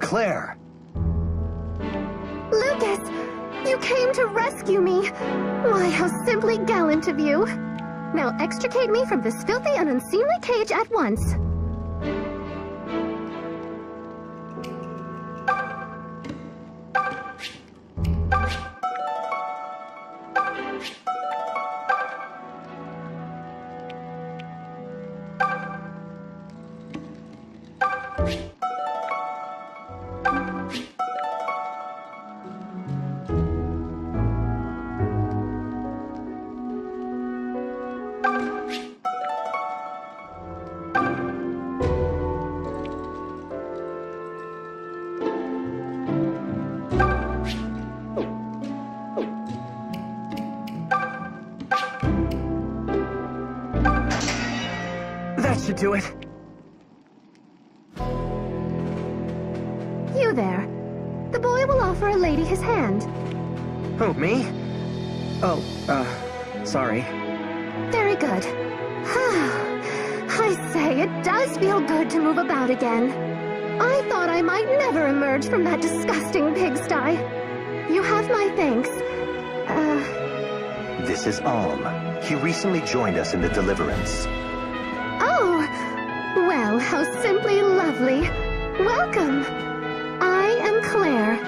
Claire! Lucas! You came to rescue me! Why, how simply gallant of you! Now extricate me from this filthy and unseemly cage at once! That should do it. You there. The boy will offer a lady his hand. Who, me? Oh, sorry. Very good. I say, it does feel good to move about again. I thought I might never emerge from that disgusting pigsty. You have my thanks. This is Alm. He recently joined us in the Deliverance. Oh! Well, how simply lovely. Welcome. I am Claire.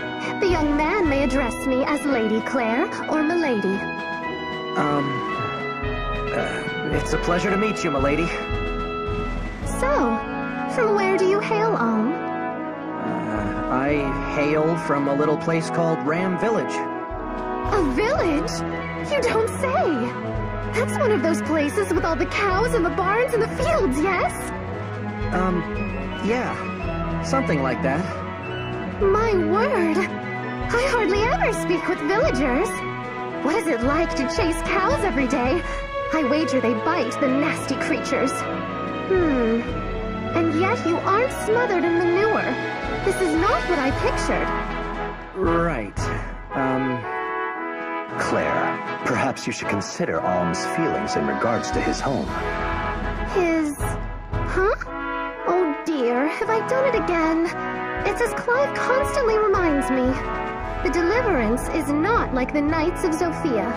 The young man may address me as Lady Claire or Milady. It's a pleasure to meet you, milady. So, from where do you hail, Alm? I hail from a little place called Ram Village. A village? You don't say! That's one of those places with all the cows and the barns and the fields, yes? Yeah. Something like that. My word! I hardly ever speak with villagers. What is it like to chase cows every day? I wager they bite, the nasty creatures. And yet you aren't smothered in manure. This is not what I pictured. Right. Claire, perhaps you should consider Alm's feelings in regards to his home. His... Huh? Oh dear, have I done it again? It's as Clive constantly reminds me. The Deliverance is not like the Knights of Zofia.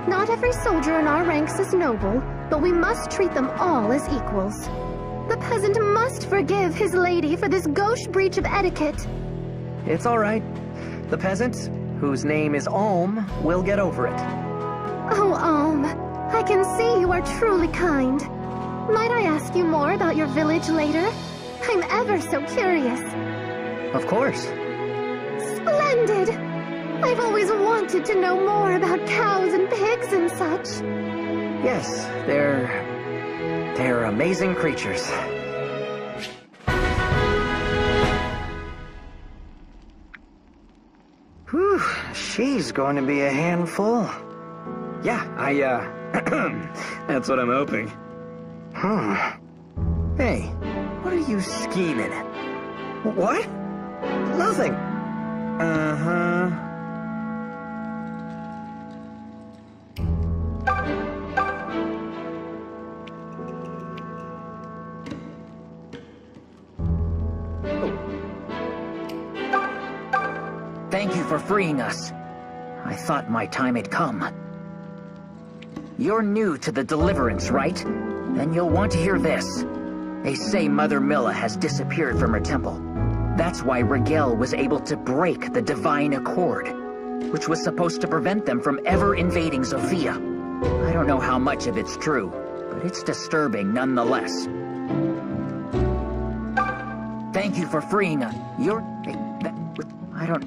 Not every soldier in our ranks is noble, but we must treat them all as equals. The peasant must forgive his lady for this gauche breach of etiquette. It's all right. The peasant, whose name is Alm, will get over it. Oh, Alm, I can see you are truly kind. Might I ask you more about your village later? I'm ever so curious. Of course. Splendid! I've always wanted to know more about cows and pigs and such. Yes, they're amazing creatures. Whew, she's going to be a handful. Yeah, that's what I'm hoping. Hey, what are you scheming? What? Nothing. Uh-huh. Thank you for freeing us. I thought my time had come. You're new to the Deliverance, right? Then you'll want to hear this. They say Mother Milla has disappeared from her temple. That's why Rigel was able to break the Divine Accord, which was supposed to prevent them from ever invading Zofia. I don't know how much of it's true, but it's disturbing nonetheless. Thank you for freeing us. I don't...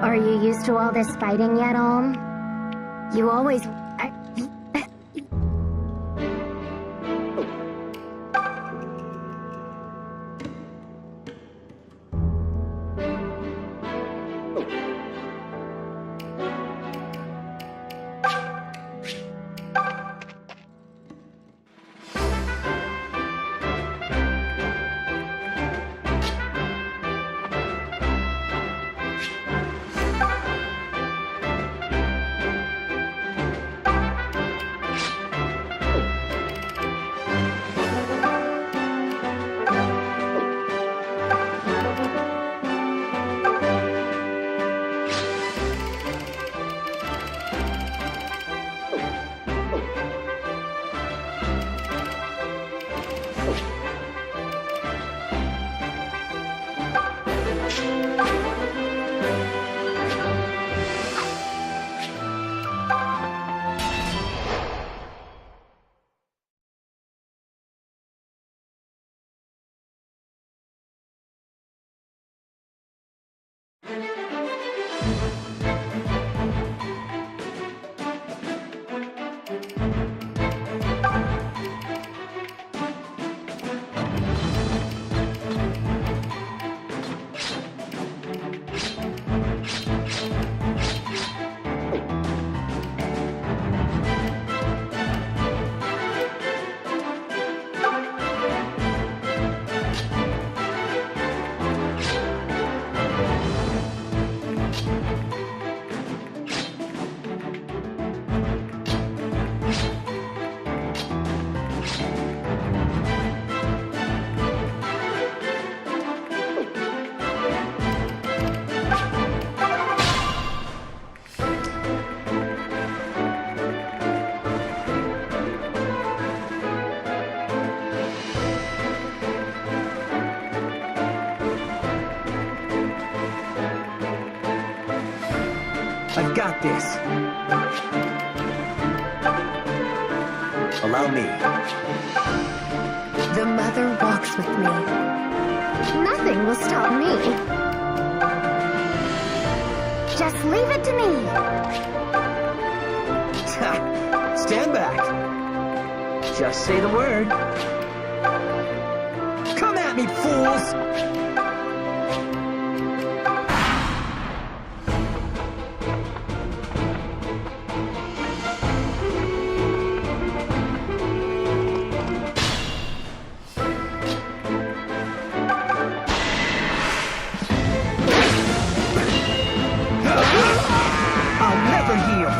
Are you used to all this fighting yet, Alm? You always... I've got this. Allow me. The mother walks with me. Nothing will stop me. Just leave it to me. Stand back. Just say the word. Come at me, fools! I'll never yield.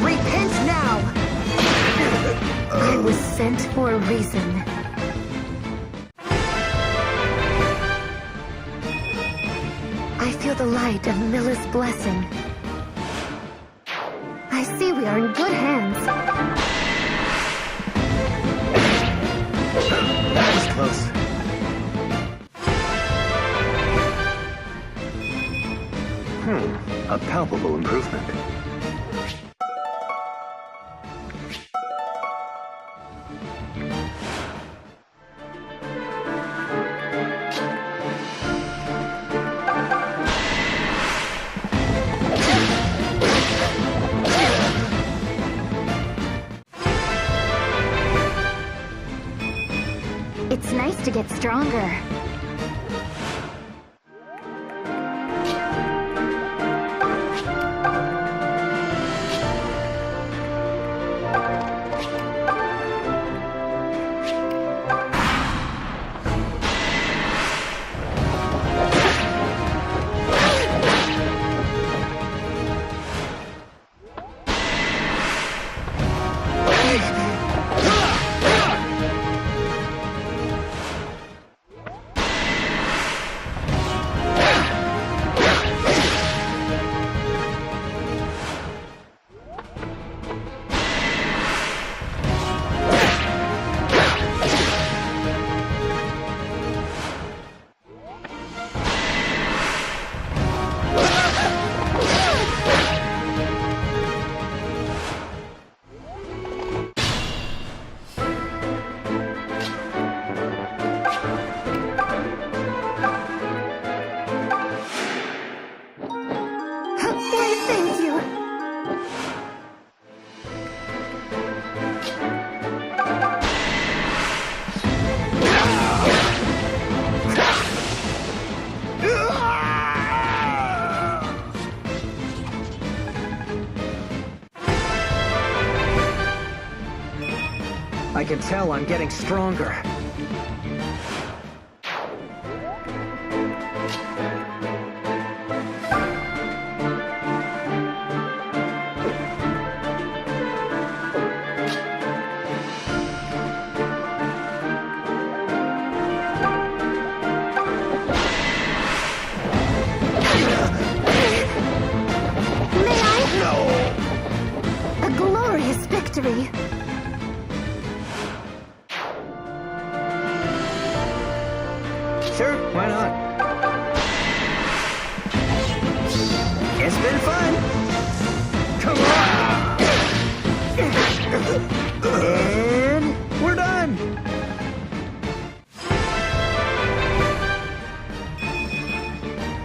Repent now! I was sent for a reason. I feel the light of Milla's blessing. I see we are in good hands. That was close. A palpable improvement. It's nice to get stronger. I can tell I'm getting stronger. Victory. Sure, why not? It's been fun. Come on. And we're done.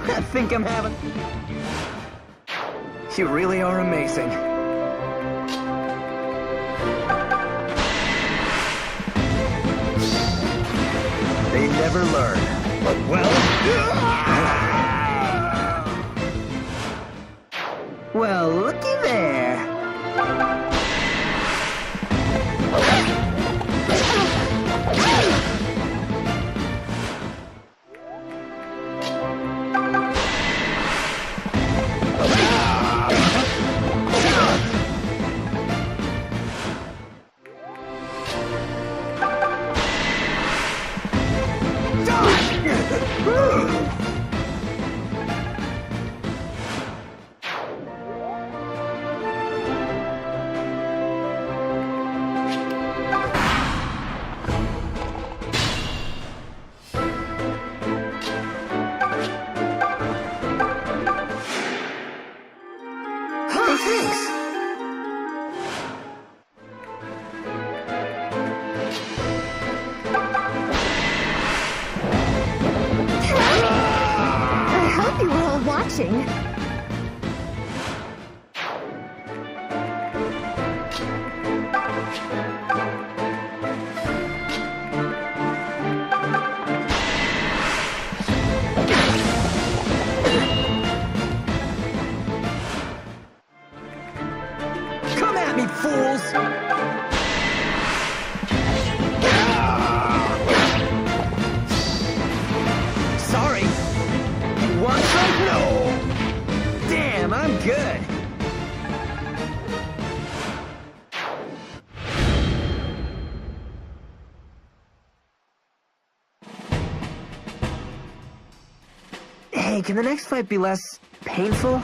I think I'm having... You really are amazing. They never learn. But well... Well, looky there. Hey, can the next fight be less painful?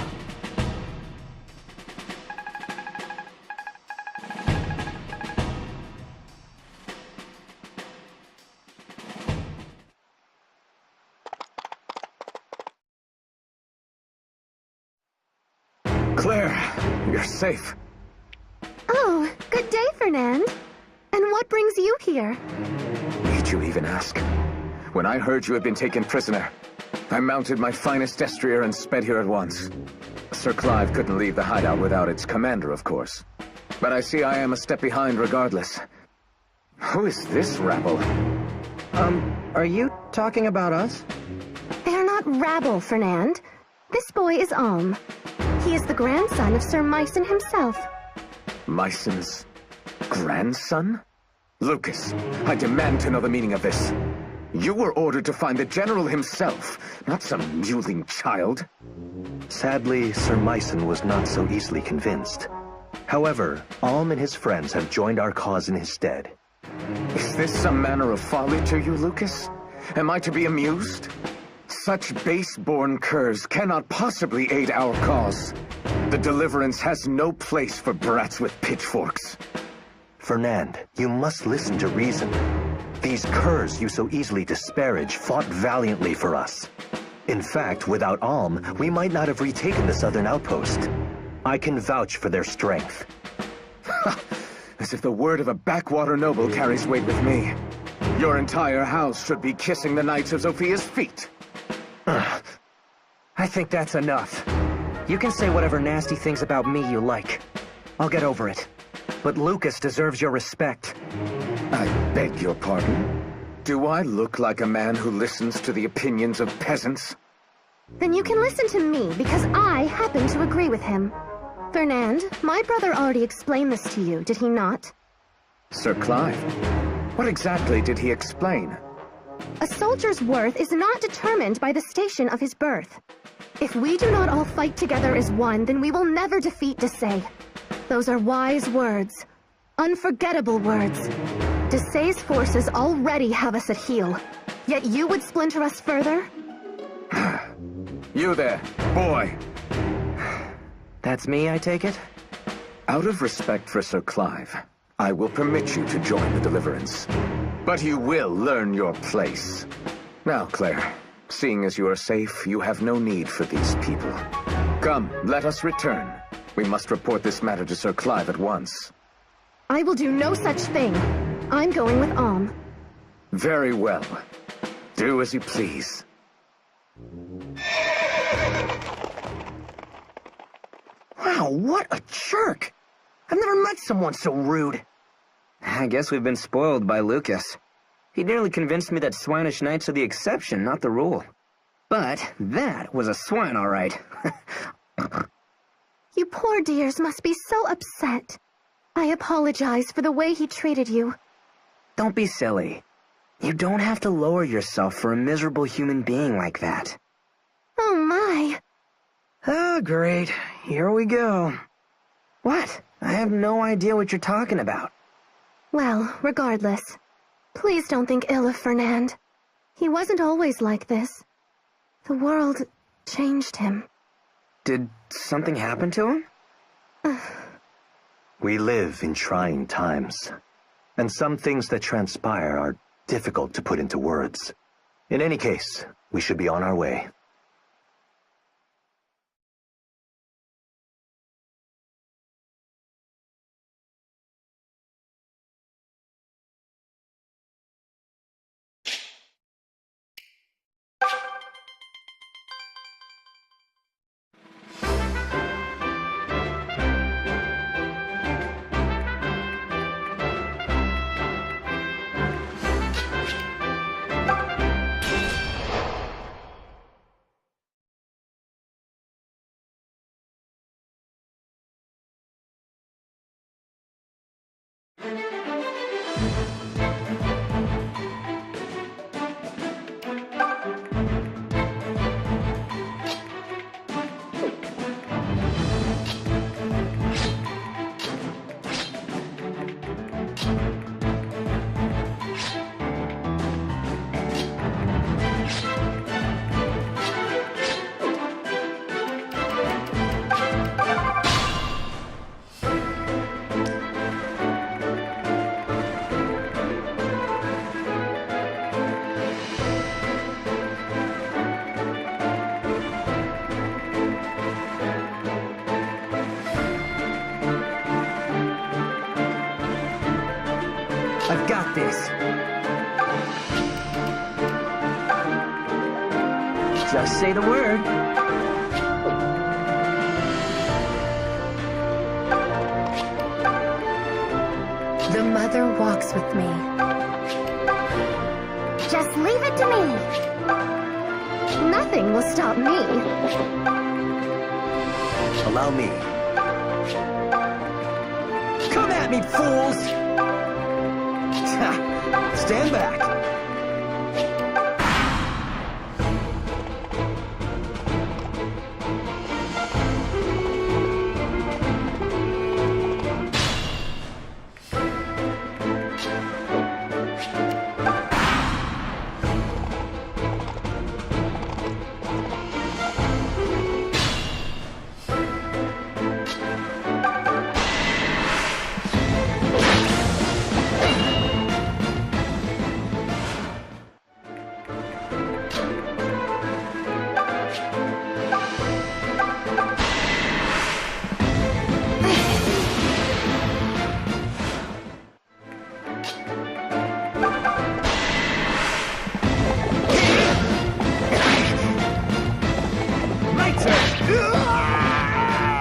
Claire, you're safe. Oh, good day, Fernand. And what brings you here? Need you even ask? When I heard you had been taken prisoner, I mounted my finest destrier and sped here at once. Sir Clive couldn't leave the hideout without its commander, of course. But I see I am a step behind regardless. Who is this rabble? Are you talking about us? They're not rabble, Fernand. This boy is Alm. He is the grandson of Sir Myson himself. Myson's grandson? Lucas, I demand to know the meaning of this. You were ordered to find the general himself, not some mewling child. Sadly, Sir Myson was not so easily convinced. However, Alm and his friends have joined our cause in his stead. Is this some manner of folly to you, Lucas? Am I to be amused? Such base-born curs cannot possibly aid our cause. The Deliverance has no place for brats with pitchforks. Fernand, you must listen to reason. These curs you so easily disparage fought valiantly for us. In fact, without Alm, we might not have retaken the southern outpost. I can vouch for their strength. As if the word of a backwater noble carries weight with me. Your entire house should be kissing the Knights of Zophia's feet. I think that's enough. You can say whatever nasty things about me you like. I'll get over it. But Lucas deserves your respect. I beg your pardon? Do I look like a man who listens to the opinions of peasants? Then you can listen to me, because I happen to agree with him. Fernand, my brother already explained this to you, did he not? Sir Clive? What exactly did he explain? A soldier's worth is not determined by the station of his birth. If we do not all fight together as one, then we will never defeat Desai. Those are wise words. Unforgettable words. Desai's forces already have us at heel. Yet you would splinter us further? You there, boy! That's me, I take it? Out of respect for Sir Clive, I will permit you to join the Deliverance. But you will learn your place. Now, Claire, seeing as you are safe, you have no need for these people. Come, let us return. We must report this matter to Sir Clive at once. I will do no such thing. I'm going with Alm. Very well. Do as you please. Wow, what a jerk! I've never met someone so rude. I guess we've been spoiled by Lucas. He nearly convinced me that swinish knights are the exception, not the rule. But that was a swine, all right. You poor dears must be so upset. I apologize for the way he treated you. Don't be silly. You don't have to lower yourself for a miserable human being like that. Oh my. Oh, great. Here we go. What? I have no idea what you're talking about. Well, regardless, please don't think ill of Fernand. He wasn't always like this. The world changed him. Did something happen to him? We live in trying times, and some things that transpire are difficult to put into words. In any case, we should be on our way. I've got this. Just say the word. The mother walks with me. Just leave it to me. Nothing will stop me. Allow me. Come at me, fools! Stand back.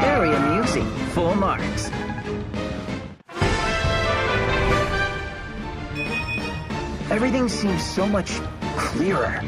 Very amusing. Full marks. Everything seems so much clearer.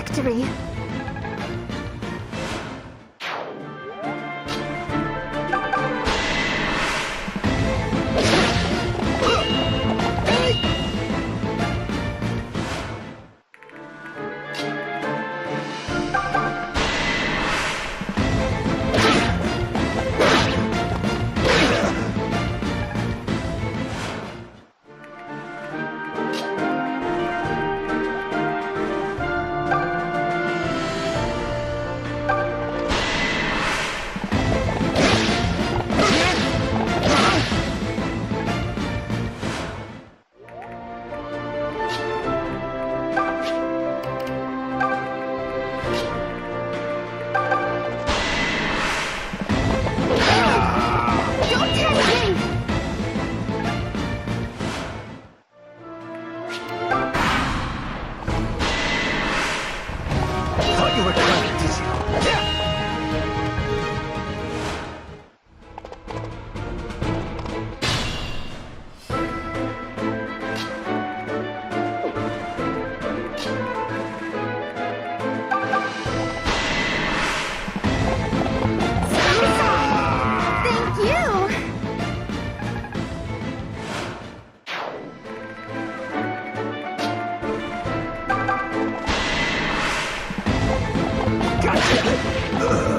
victory.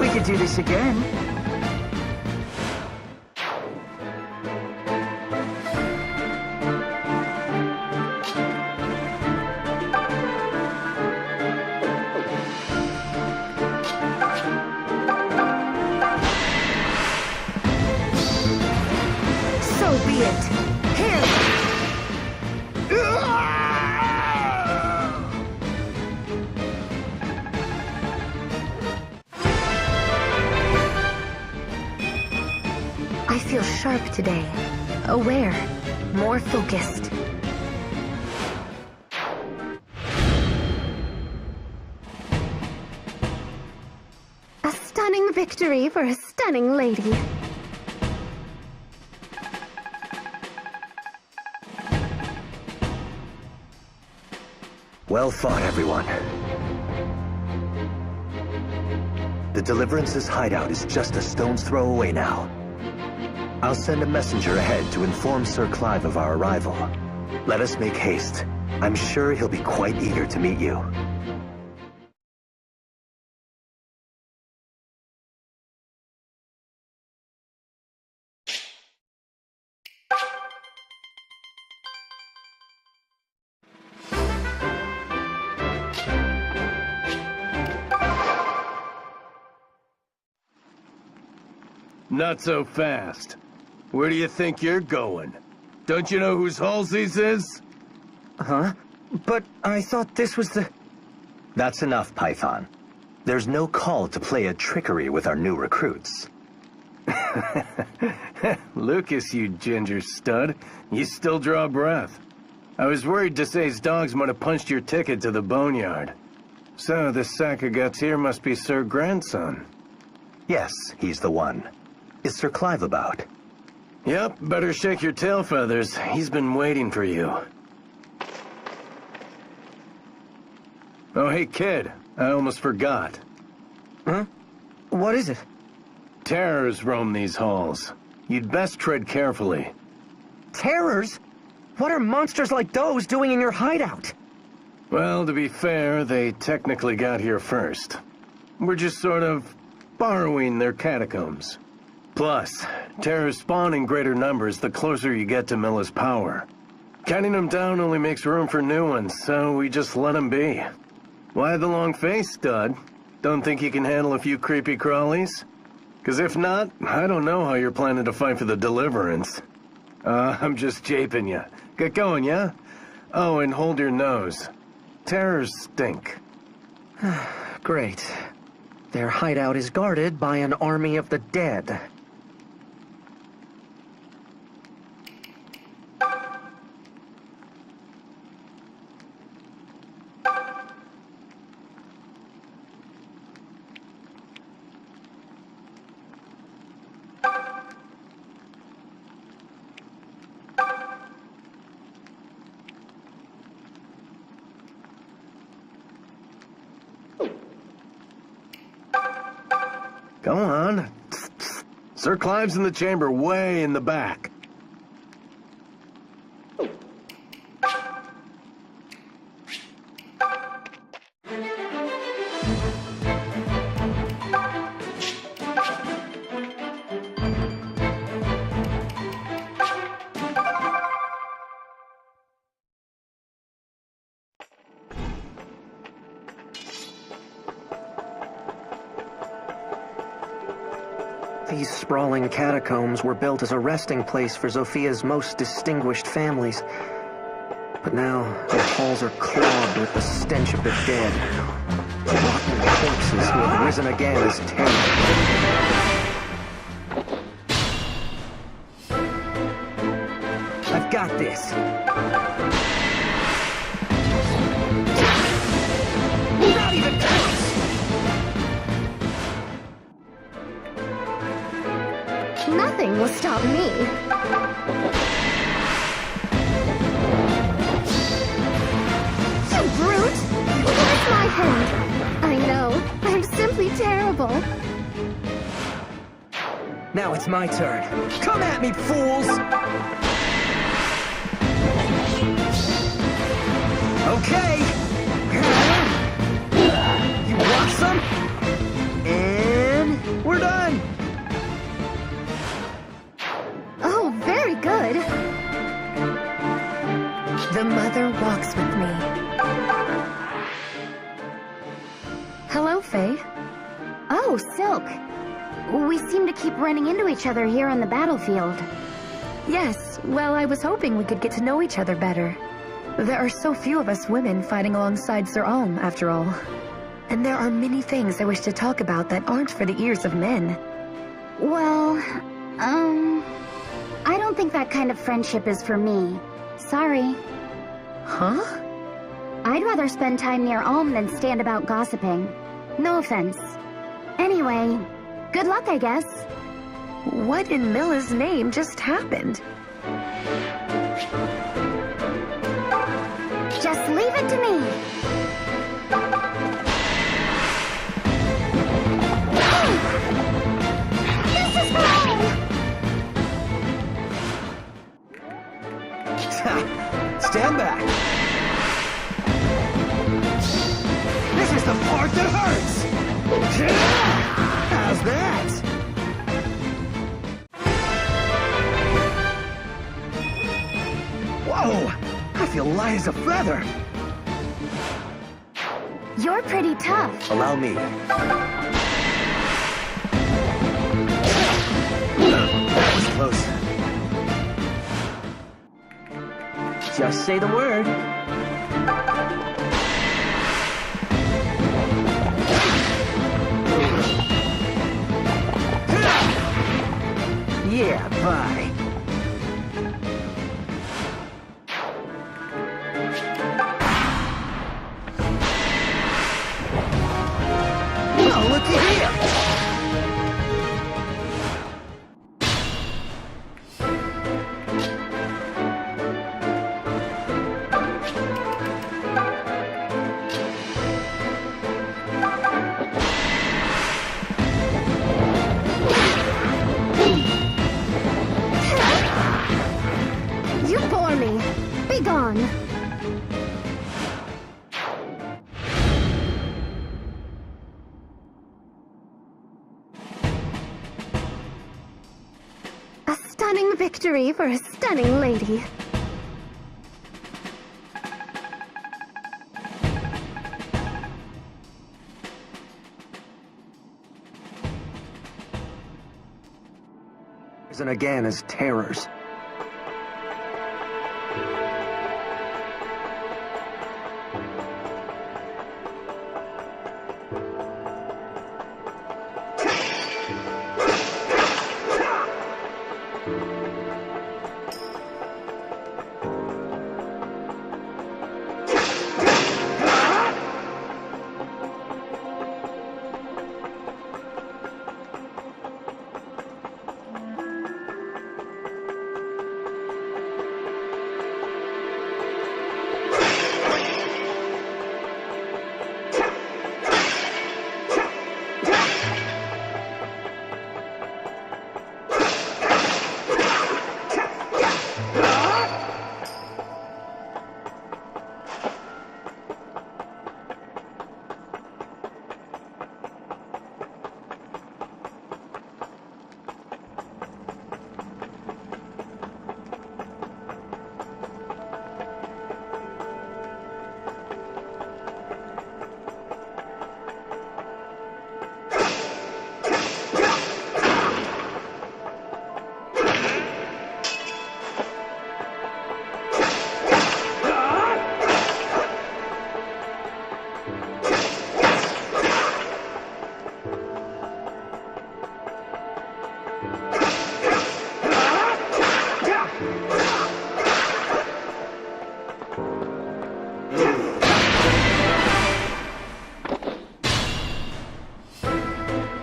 We could do this again. So be it. Here! I feel sharp today. Aware. More focused. A stunning victory for a stunning lady. Well fought, everyone. The Deliverance's hideout is just a stone's throw away now. I'll send a messenger ahead to inform Sir Clive of our arrival. Let us make haste. I'm sure he'll be quite eager to meet you. Not so fast. Where do you think you're going? Don't you know whose Halsey's is? Huh? But I thought this was the... That's enough, Python. There's no call to play a trickery with our new recruits. Lucas, you ginger stud. You still draw breath. I was worried Desai's dogs might have punched your ticket to the boneyard. So, this sack of guts here must be Sir Grandson. Yes, he's the one. Is Sir Clive about? Yep, better shake your tail feathers. He's been waiting for you. Oh, hey, kid. I almost forgot. Huh? What is it? Terrors roam these halls. You'd best tread carefully. Terrors? What are monsters like those doing in your hideout? Well, to be fair, they technically got here first. We're just sort of borrowing their catacombs. Plus, terrors spawn in greater numbers the closer you get to Milla's power. Counting them down only makes room for new ones, so we just let them be. Why the long face, stud? Don't think you can handle a few creepy crawlies? 'Cause if not, I don't know how you're planning to fight for the Deliverance. I'm just japing you. Get going, yeah? Oh, and hold your nose. Terrors stink. Great. Their hideout is guarded by an army of the dead. Go on. Sir Clive's in the chamber way in the back. These sprawling catacombs were built as a resting place for Zophia's most distinguished families. But now, their halls are clogged with the stench of the dead. Rotten corpses who have risen again as terror. I've got this. Not even close! Nothing will stop me. You brute! Where's my hand? I know. I'm simply terrible. Now it's my turn. Come at me, fools! Okay! You want some? And we're done! Oh, very good. The mother walks with me. Hello, Faye. Oh, Silk. We seem to keep running into each other here on the battlefield. Yes, well, I was hoping we could get to know each other better. There are so few of us women fighting alongside Sir Alm, after all. And there are many things I wish to talk about that aren't for the ears of men. Well, I don't think that kind of friendship is for me. Sorry. Huh? I'd rather spend time near Alm than stand about gossiping. No offense. Anyway, good luck, I guess. What in Milla's name just happened? Just leave it to me. This is wrong! Stand back! This is the part that hurts! How's that? Whoa! I feel light as a feather! You're pretty tough. Allow me. That was close. Just say the word. Yeah, bye. Oh, looky here! You bore me. Be gone. A stunning victory for a stunning lady. And again as terrors.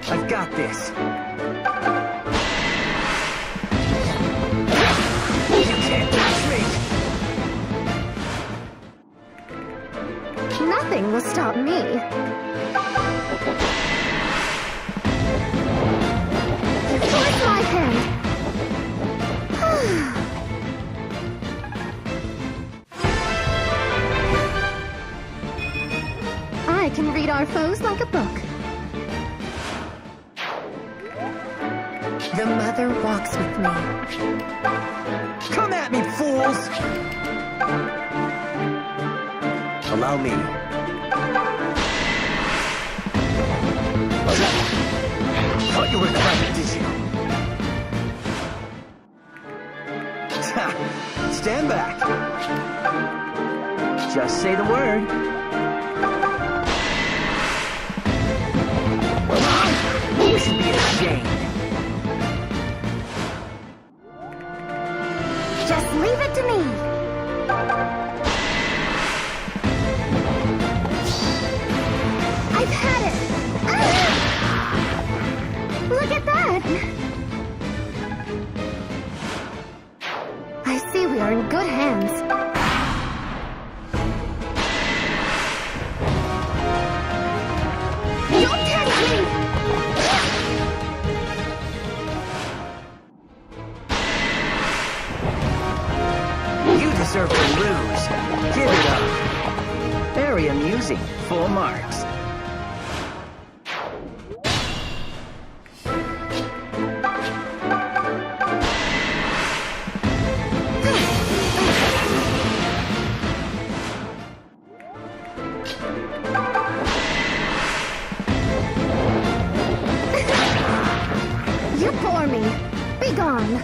I've got this. You can't touch me! Nothing will stop me. Force my hand. I can read our foes like a book. The mother walks with me. Come at me, fools! Allow me. Thought you were clever, did you? Stand back. Just say the word. You should be ashamed. Just leave it to me. I've had it. Ah! Look at that. I see we are in good hands. Don't tempt me! You deserve to lose. Give it up. Very amusing. Full marks. You bore me. Be gone.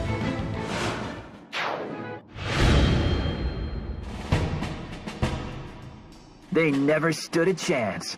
They never stood a chance.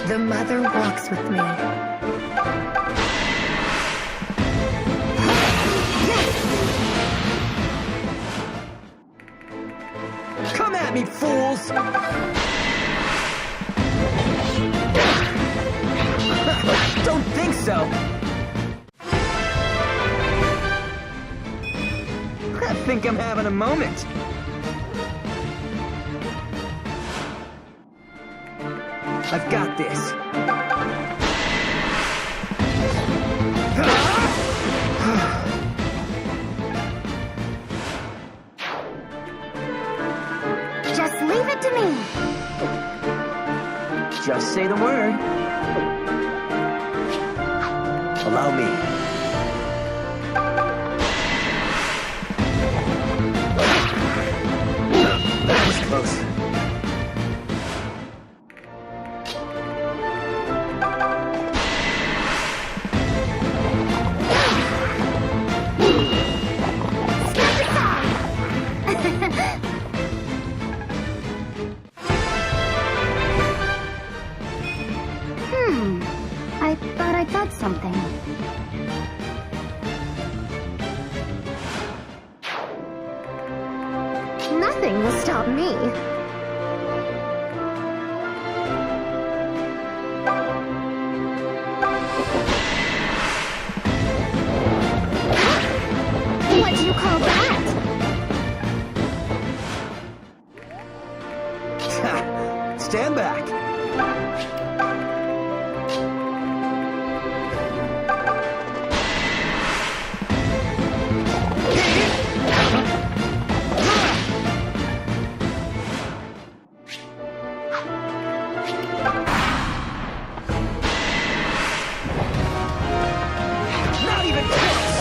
The mother walks with me. Come at me, fools! Don't think so! I think I'm having a moment. I've got this. Just leave it to me. Just say the word. Allow me. That was close. I thought I got something. Nothing will stop me. What do you call that? Stand back. Not even close.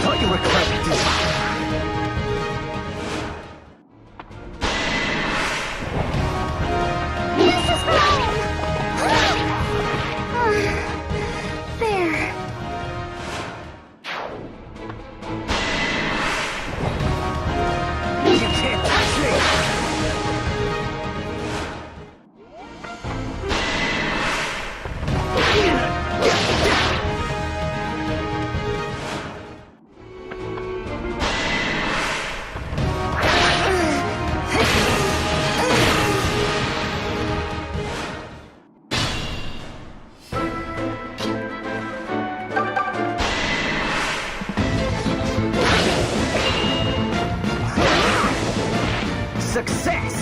Thought you were clever, dude. This is mine! There. You can't touch me. Success!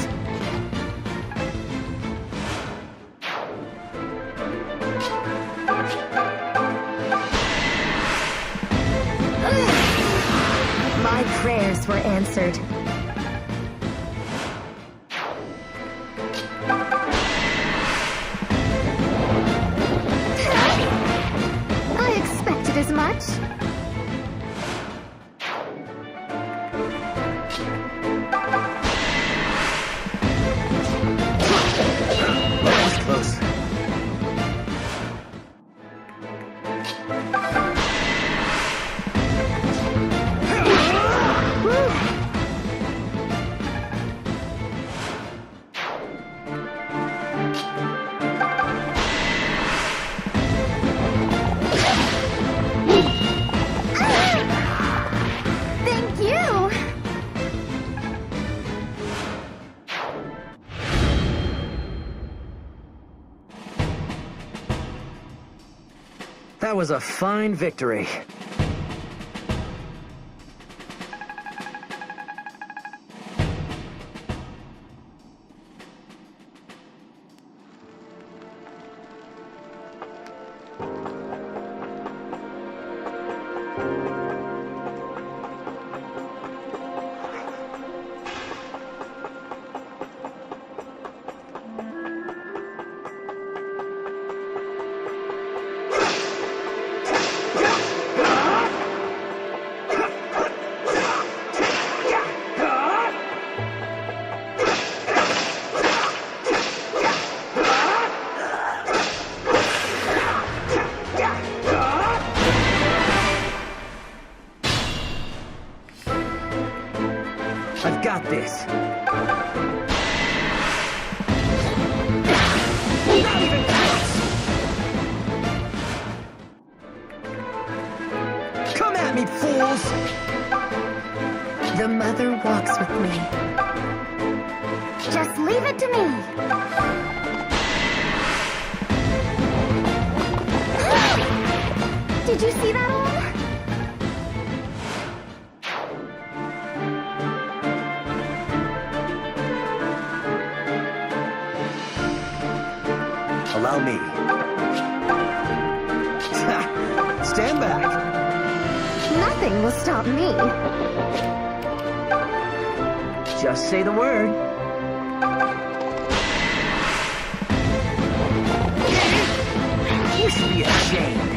My prayers were answered. I expected as much. That was close. Thank you! That was a fine victory. got this. Not even close. Come at me, fools! The mother walks with me. Just leave it to me. Did you see that all? Allow me. Stand back. Nothing will stop me. Just say the word. You should be ashamed.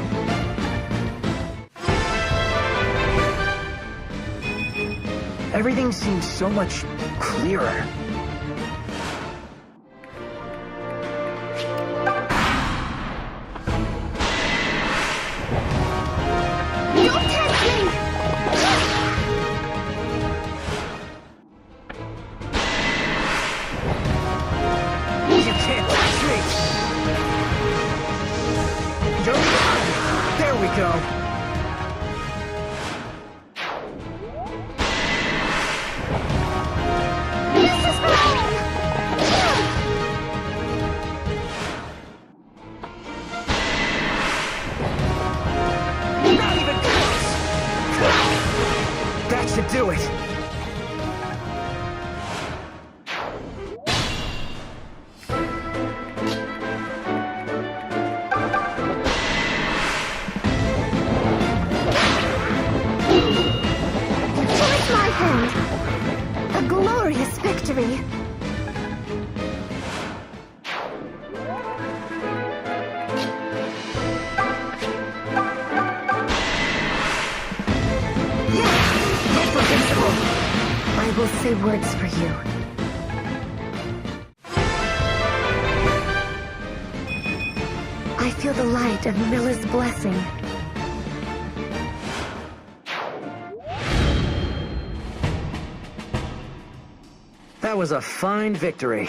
Everything seems so much clearer. Don't test me! You can't touch me! Don't... There we go. This is mine! Not even close! That should do it. Force my hand! A glorious victory! Invincible! I will say words for you. I feel the light of Milla's blessing. That was a fine victory.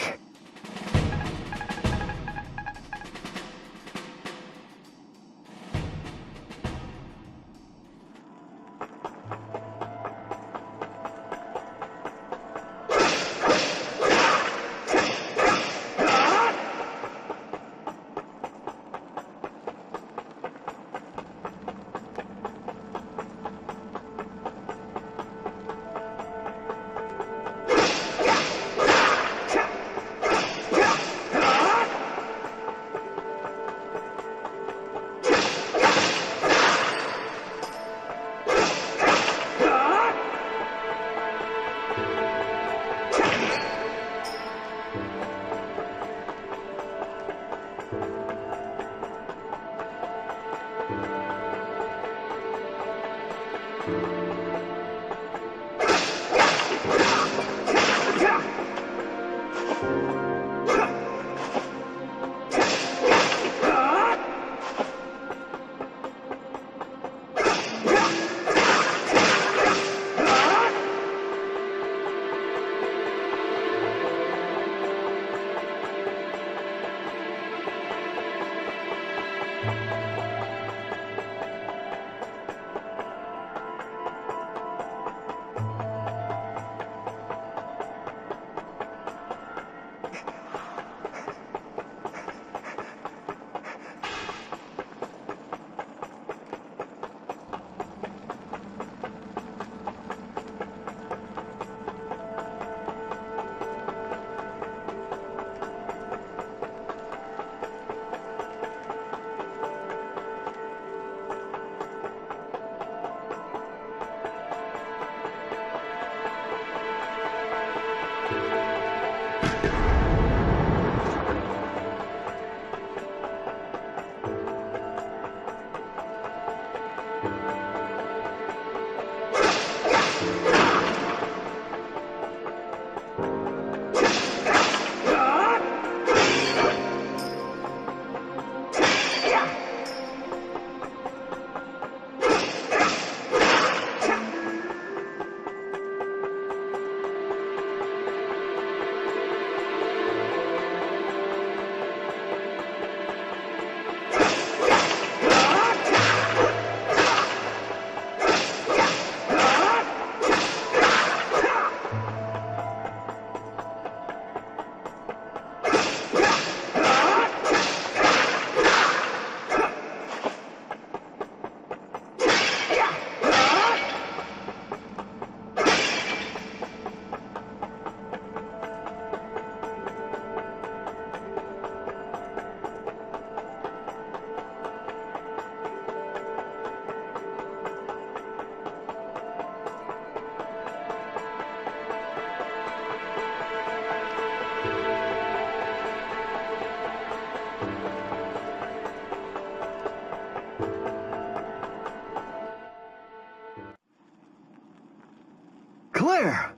Claire!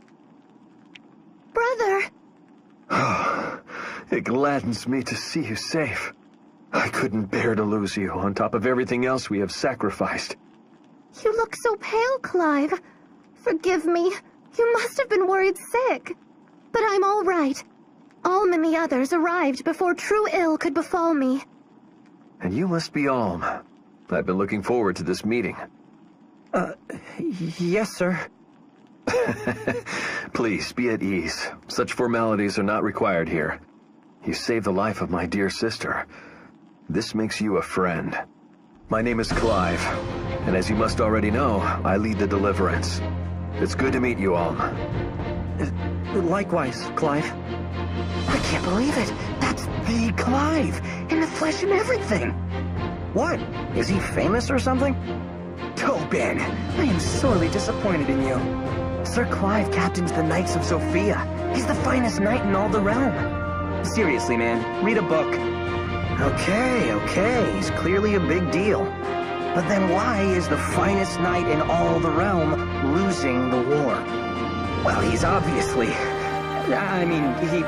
Brother! Oh, it gladdens me to see you safe. I couldn't bear to lose you, on top of everything else we have sacrificed. You look so pale, Clive. Forgive me. You must have been worried sick. But I'm all right. Alm and the others arrived before true ill could befall me. And you must be Alm. I've been looking forward to this meeting. Yes, sir. Please, be at ease. Such formalities are not required here. You saved the life of my dear sister. This makes you a friend. My name is Clive, and as you must already know, I lead the Deliverance. It's good to meet you, Alm. Likewise, Clive. I can't believe it. That's the Clive, in the flesh and everything. What? Is he famous or something? Tobin, I am sorely disappointed in you. Sir Clive captains the Knights of Sophia. He's the finest knight in all the realm. Seriously, man, read a book. Okay, he's clearly a big deal. But then why is the finest knight in all the realm losing the war? Well, he's obviously... he...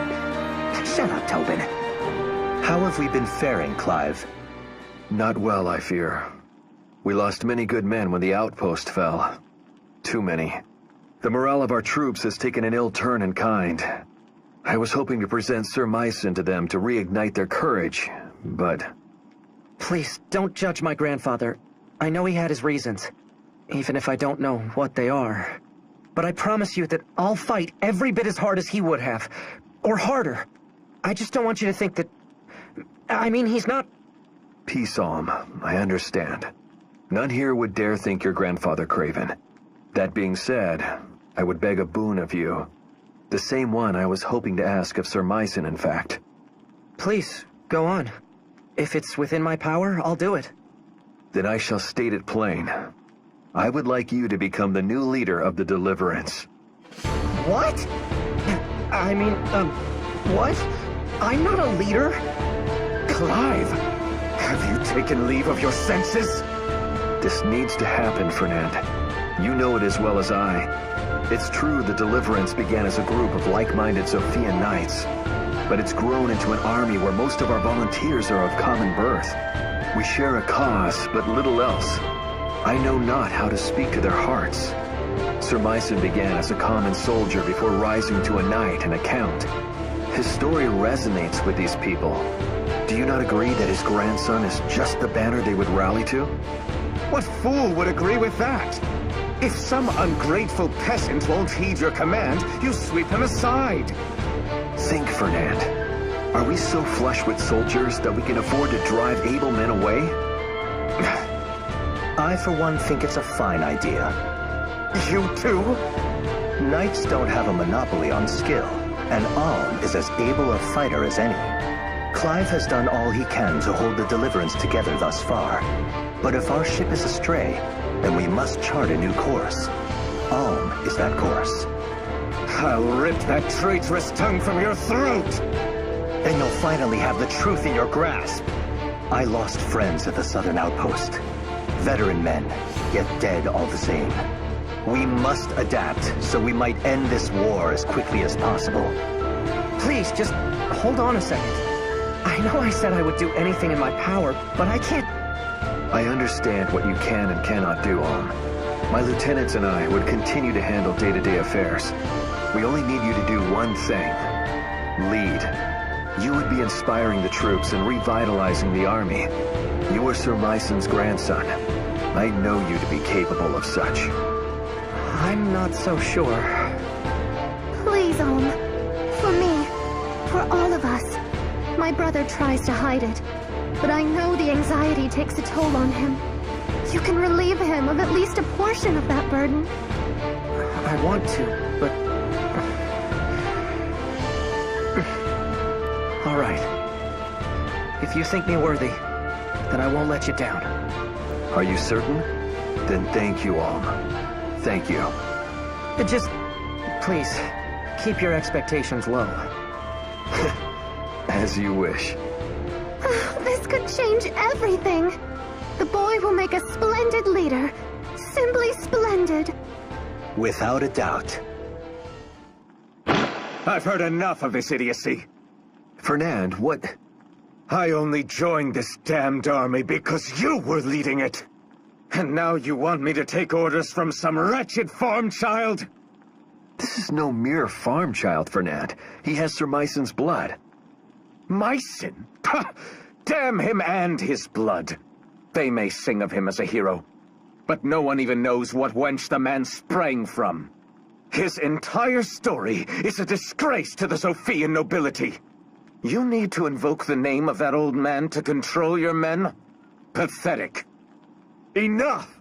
Shut up, Tobin. How have we been faring, Clive? Not well, I fear. We lost many good men when the outpost fell. Too many. The morale of our troops has taken an ill turn in kind. I was hoping to present Sir Myson to them to reignite their courage, but... Please, don't judge my grandfather. I know he had his reasons, even if I don't know what they are. But I promise you that I'll fight every bit as hard as he would have, or harder. I just don't want you to think that... he's not... Peace, Alm. I understand. None here would dare think your grandfather craven. That being said, I would beg a boon of you. The same one I was hoping to ask of Sir Myson, in fact. Please, go on. If it's within my power, I'll do it. Then I shall state it plain. I would like you to become the new leader of the Deliverance. What? What? I'm not a leader? Clive, have you taken leave of your senses? This needs to happen, Fernand. You know it as well as I. It's true the Deliverance began as a group of like-minded Sophian knights, but it's grown into an army where most of our volunteers are of common birth. We share a cause, but little else. I know not how to speak to their hearts. Sir Myson began as a common soldier before rising to a knight and a count. His story resonates with these people. Do you not agree that his grandson is just the banner they would rally to? What fool would agree with that? If some ungrateful peasant won't heed your command, you sweep him aside. Think, Fernand. Are we so flush with soldiers that we can afford to drive able men away? I, for one, think it's a fine idea. You too? Knights don't have a monopoly on skill, and Alm is as able a fighter as any. Clive has done all he can to hold the Deliverance together thus far. But if our ship is astray, then we must chart a new course. Alm is that course. I'll rip that traitorous tongue from your throat! Then you'll finally have the truth in your grasp. I lost friends at the southern outpost. Veteran men, yet dead all the same. We must adapt so we might end this war as quickly as possible. Please, just hold on a second. I know I said I would do anything in my power, but I can't... I understand what you can and cannot do, Alm. My lieutenants and I would continue to handle day-to-day affairs. We only need you to do one thing. Lead. You would be inspiring the troops and revitalizing the army. You are Sir Myson's grandson. I know you to be capable of such. I'm not so sure. Please, Alm. For me. For all of us. My brother tries to hide it, but I know the anxiety takes a toll on him. You can relieve him of at least a portion of that burden. I want to, but... All right. If you think me worthy, then I won't let you down. Are you certain? Then thank you, Alm. Thank you. Just... please, keep your expectations low. As you wish. This could change everything. The boy will make a splendid leader. Simply splendid. Without a doubt. I've heard enough of this idiocy. Fernand, what? I only joined this damned army because you were leading it. And now you want me to take orders from some wretched farm child? This is no mere farm child, Fernand. He has Sir Myson's blood. Myson? Ha! Damn him and his blood. They may sing of him as a hero, but no one even knows what wench the man sprang from. His entire story is a disgrace to the Sophian nobility. You need to invoke the name of that old man to control your men? Pathetic. Enough!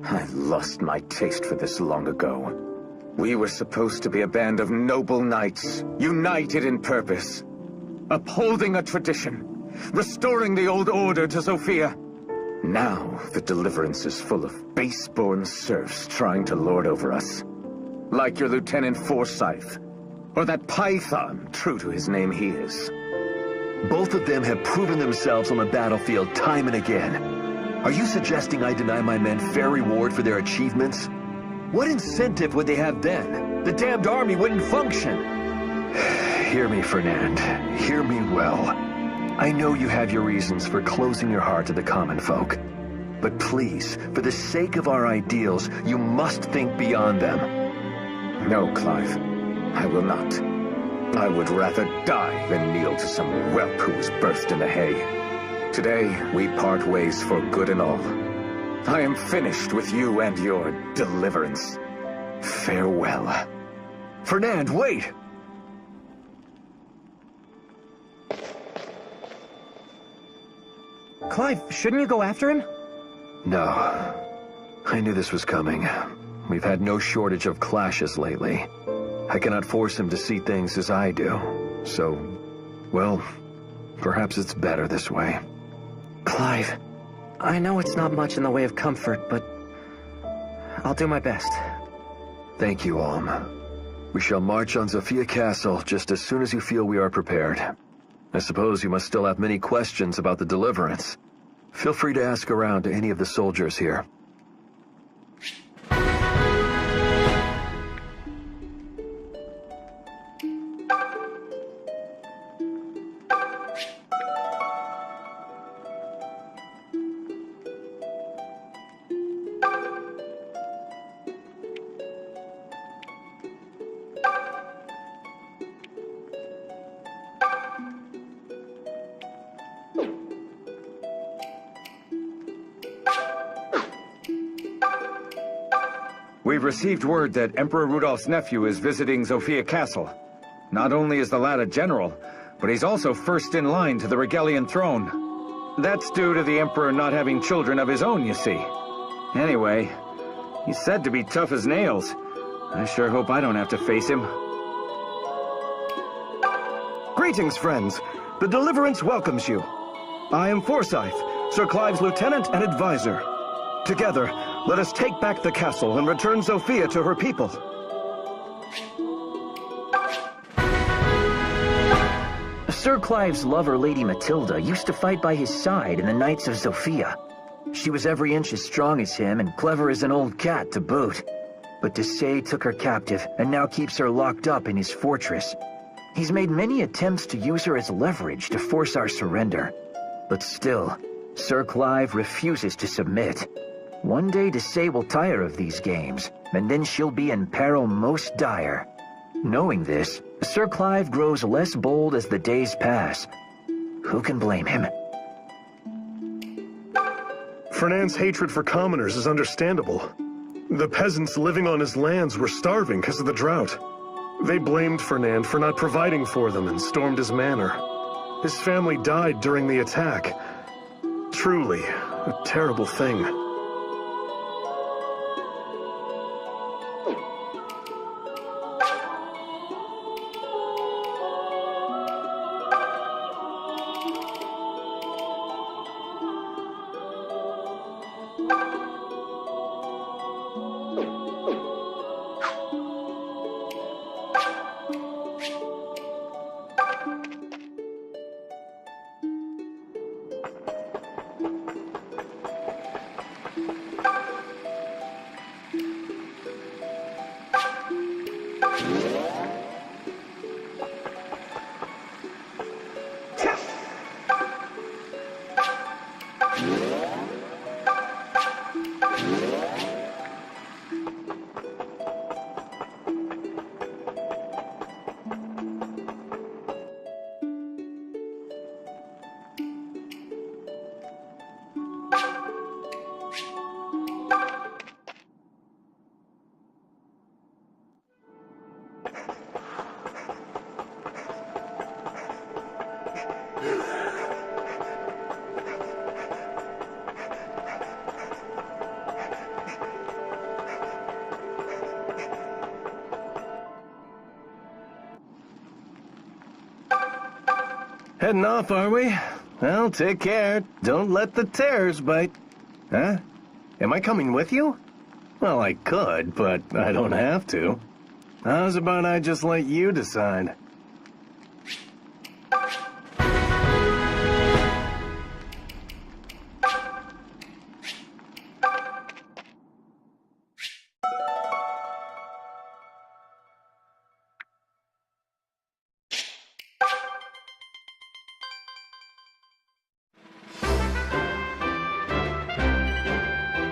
I lost my taste for this long ago. We were supposed to be a band of noble knights, united in purpose, upholding a tradition, restoring the old order to Sophia. Now, the Deliverance is full of base-born serfs trying to lord over us. Like your Lieutenant Forsyth, or that Python, true to his name he is. Both of them have proven themselves on the battlefield time and again. Are you suggesting I deny my men fair reward for their achievements? What incentive would they have then? The damned army wouldn't function. Hear me, Fernand. Hear me well. I know you have your reasons for closing your heart to the common folk. But please, for the sake of our ideals, you must think beyond them. No, Clive. I will not. I would rather die than kneel to some whelp who was birthed in the hay. Today, we part ways for good and all. I am finished with you and your deliverance. Farewell. Fernand, wait! Clive, shouldn't you go after him? No. I knew this was coming. We've had no shortage of clashes lately. I cannot force him to see things as I do. So, well, perhaps it's better this way. Clive, I know it's not much in the way of comfort, but I'll do my best. Thank you, Alm. We shall march on Zofia Castle just as soon as you feel we are prepared. I suppose you must still have many questions about the Deliverance. Feel free to ask around to any of the soldiers here. We've received word that Emperor Rudolph's nephew is visiting Zofia Castle. Not only is the lad a general, but he's also first in line to the Regalian throne. That's due to the Emperor not having children of his own, you see. Anyway, he's said to be tough as nails. I sure hope I don't have to face him. Greetings, friends. The Deliverance welcomes you. I am Forsyth, Sir Clive's lieutenant and advisor. Together, let us take back the castle and return Sophia to her people. Sir Clive's lover, Lady Matilda, used to fight by his side in the Knights of Sophia. She was every inch as strong as him and clever as an old cat to boot. But Desai took her captive and now keeps her locked up in his fortress. He's made many attempts to use her as leverage to force our surrender. But still, Sir Clive refuses to submit. One day Desai will tire of these games, and then she'll be in peril most dire. Knowing this, Sir Clive grows less bold as the days pass. Who can blame him? Fernand's hatred for commoners is understandable. The peasants living on his lands were starving because of the drought. They blamed Fernand for not providing for them and stormed his manor. His family died during the attack. Truly, a terrible thing. Heading off, are we? Well, take care. Don't let the terrors bite. Huh? Am I coming with you? Well, I could, but I don't have to. How's about I just let you decide?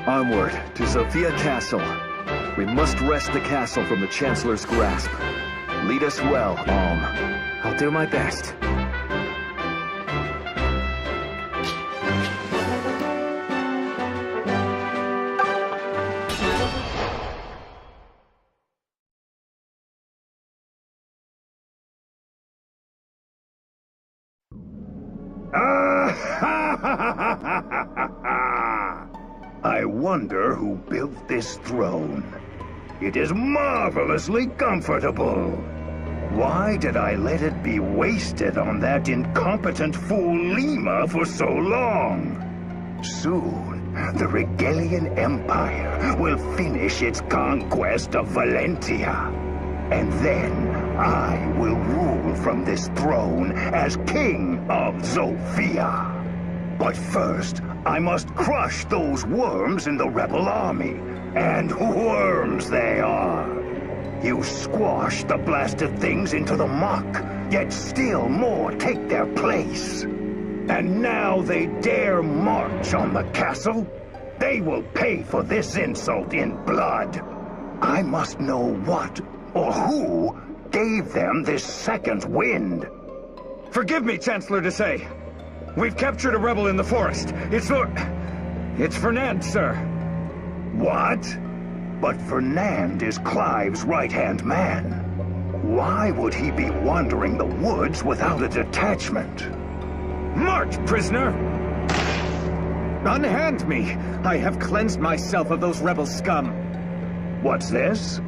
Onward to Sophia Castle. We must wrest the castle from the Chancellor's grasp. Lead us well, Alm. I'll do my best. I wonder who built this throne. It is marvelously comfortable. Why did I let it be wasted on that incompetent fool Lima for so long? Soon, the Regalian Empire will finish its conquest of Valentia. And then I will rule from this throne as King of Zofia. But first, I must crush those worms in the rebel army. And worms they are. You squash the blasted things into the muck, yet still more take their place. And now they dare march on the castle? They will pay for this insult in blood. I must know what or who gave them this second wind. Forgive me, Chancellor to say. We've captured a rebel in the forest. It's Fernand, sir. What? But Fernand is Clive's right-hand man. Why would he be wandering the woods without a detachment? March, prisoner! Unhand me! I have cleansed myself of those rebel scum. What's this?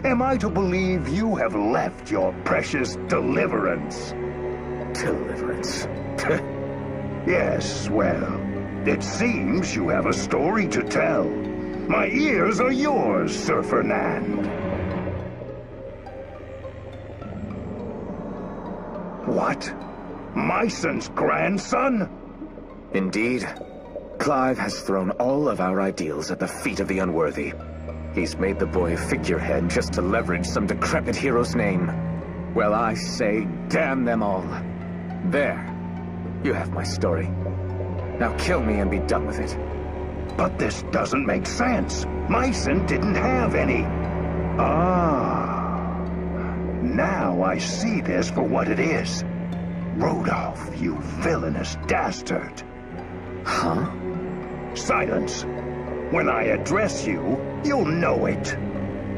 Am I to believe you have left your precious deliverance? Deliverance? Yes, well, it seems you have a story to tell. My ears are yours, Sir Fernand. What? Myson's grandson? Indeed. Clive has thrown all of our ideals at the feet of the unworthy. He's made the boy a figurehead just to leverage some decrepit hero's name. Well, I say, damn them all. There. You have my story. Now kill me and be done with it. But this doesn't make sense. Myson didn't have any. Ah. Now I see this for what it is. Rodolph, you villainous dastard. Huh? Silence. When I address you, you'll know it.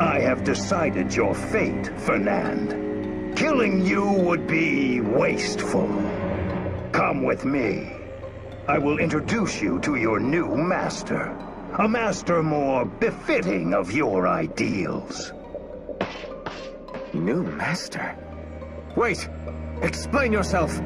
I have decided your fate, Fernand. Killing you would be wasteful. Come with me. I will introduce you to your new master. A master more befitting of your ideals. New master? Wait! Explain yourself!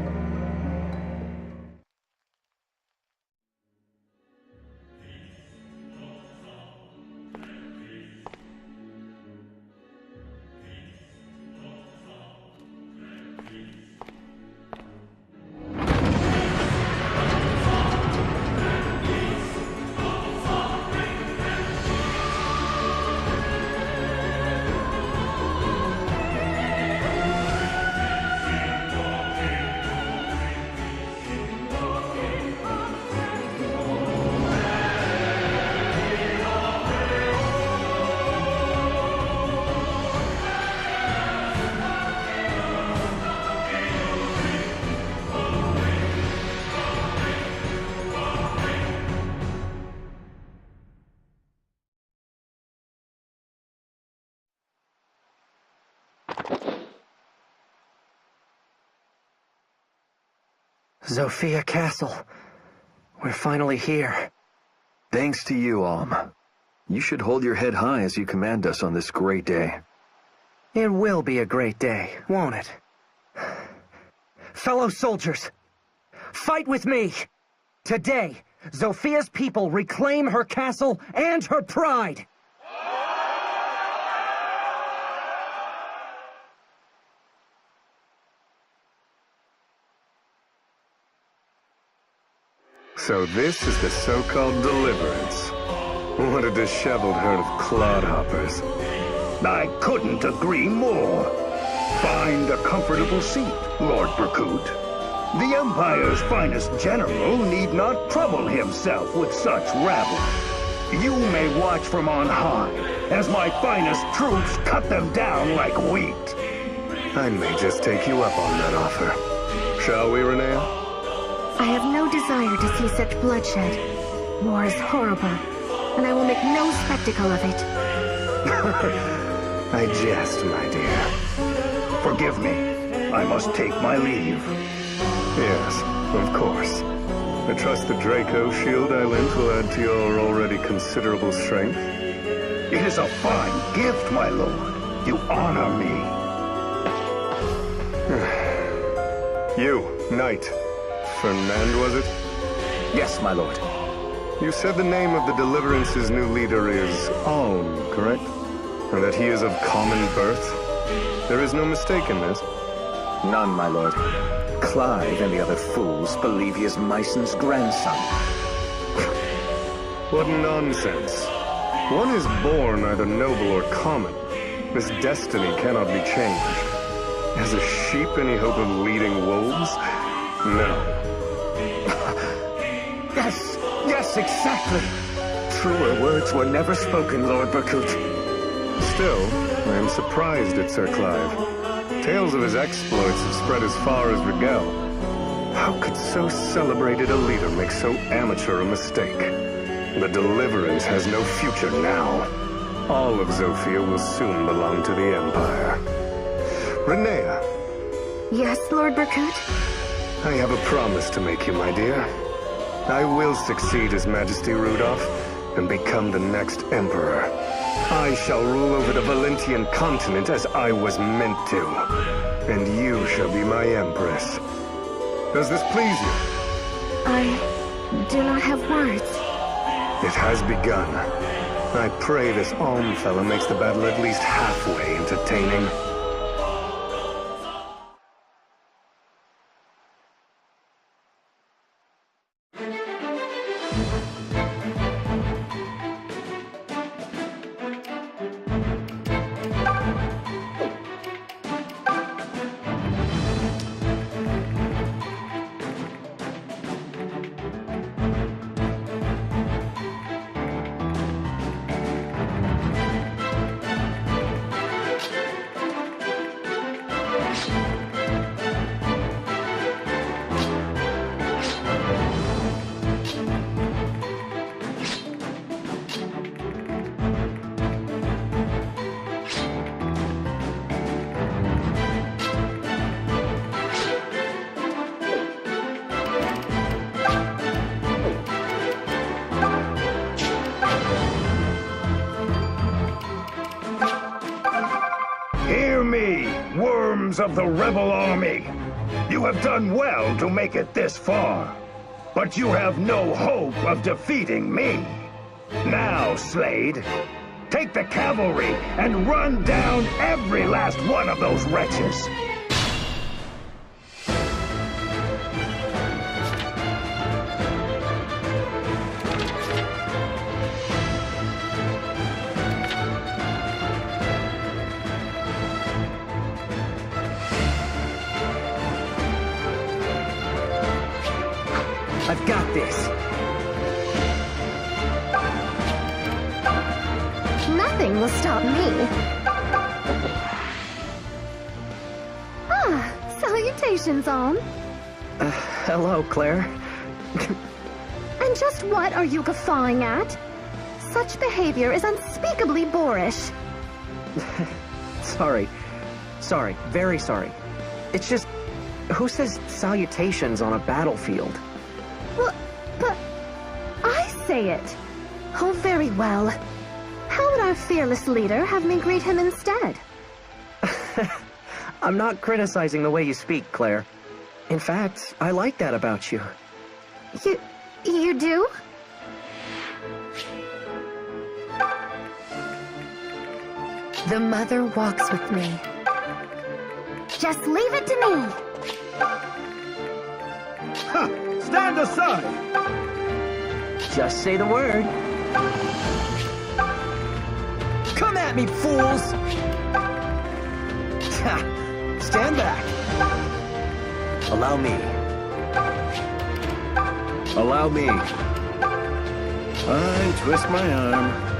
Zofia Castle. We're finally here. Thanks to you, Alm. You should hold your head high as you command us on this great day. It will be a great day, won't it? Fellow soldiers, fight with me! Today, Zofia's people reclaim her castle and her pride! So this is the so-called deliverance. What a disheveled herd of clodhoppers. I couldn't agree more. Find a comfortable seat, Lord Berkut. The Empire's finest general need not trouble himself with such rabble. You may watch from on high, as my finest troops cut them down like wheat. I may just take you up on that offer. Shall we, Renea? I have no desire to see such bloodshed. War is horrible, and I will make no spectacle of it. I jest, my dear. Forgive me. I must take my leave. Yes, of course. I trust the Draco shield I lent will add to your already considerable strength. It is a fine gift, my lord. You honor me. You, knight. Fernand, was it? Yes, my lord. You said the name of the Deliverance's new leader is Alm, correct? And that he is of common birth? There is no mistake in this. None, my lord. Clive and the other fools believe he is Myson's grandson. What nonsense. One is born either noble or common. This destiny cannot be changed. Has a sheep any hope of leading wolves? No. Yes, exactly. Truer words were never spoken, Lord Berkut. Still, I am surprised at Sir Clive. Tales of his exploits have spread as far as Rigel. How could so celebrated a leader make so amateur a mistake? The Deliverance has no future now. All of Zofia will soon belong to the Empire. Renea. Yes, Lord Berkut? I have a promise to make you, my dear. I will succeed His Majesty Rudolph and become the next Emperor. I shall rule over the Valentian continent as I was meant to. And you shall be my Empress. Does this please you? I do not have words. It has begun. I pray this Alm fellow makes the battle at least halfway entertaining. Of the rebel army. You have done well to make it this far, but you have no hope of defeating me. Now, Slade, take the cavalry and run down every last one of those wretches. I've got this. Nothing will stop me. Ah, salutations, Alm. Hello, Claire. And just what are you guffawing at? Such behavior is unspeakably boorish. Sorry, very sorry. It's just, Who says salutations on a battlefield? Well, but I say it. Oh, very well. How would our fearless leader have me greet him instead? I'm not criticizing the way you speak, Claire. In fact, I like that about you. You do? The mother walks with me. Just leave it to me. Ha! Stand aside! Just say the word. Come at me, fools! Stand back. Allow me. Allow me. Fine, twist my arm.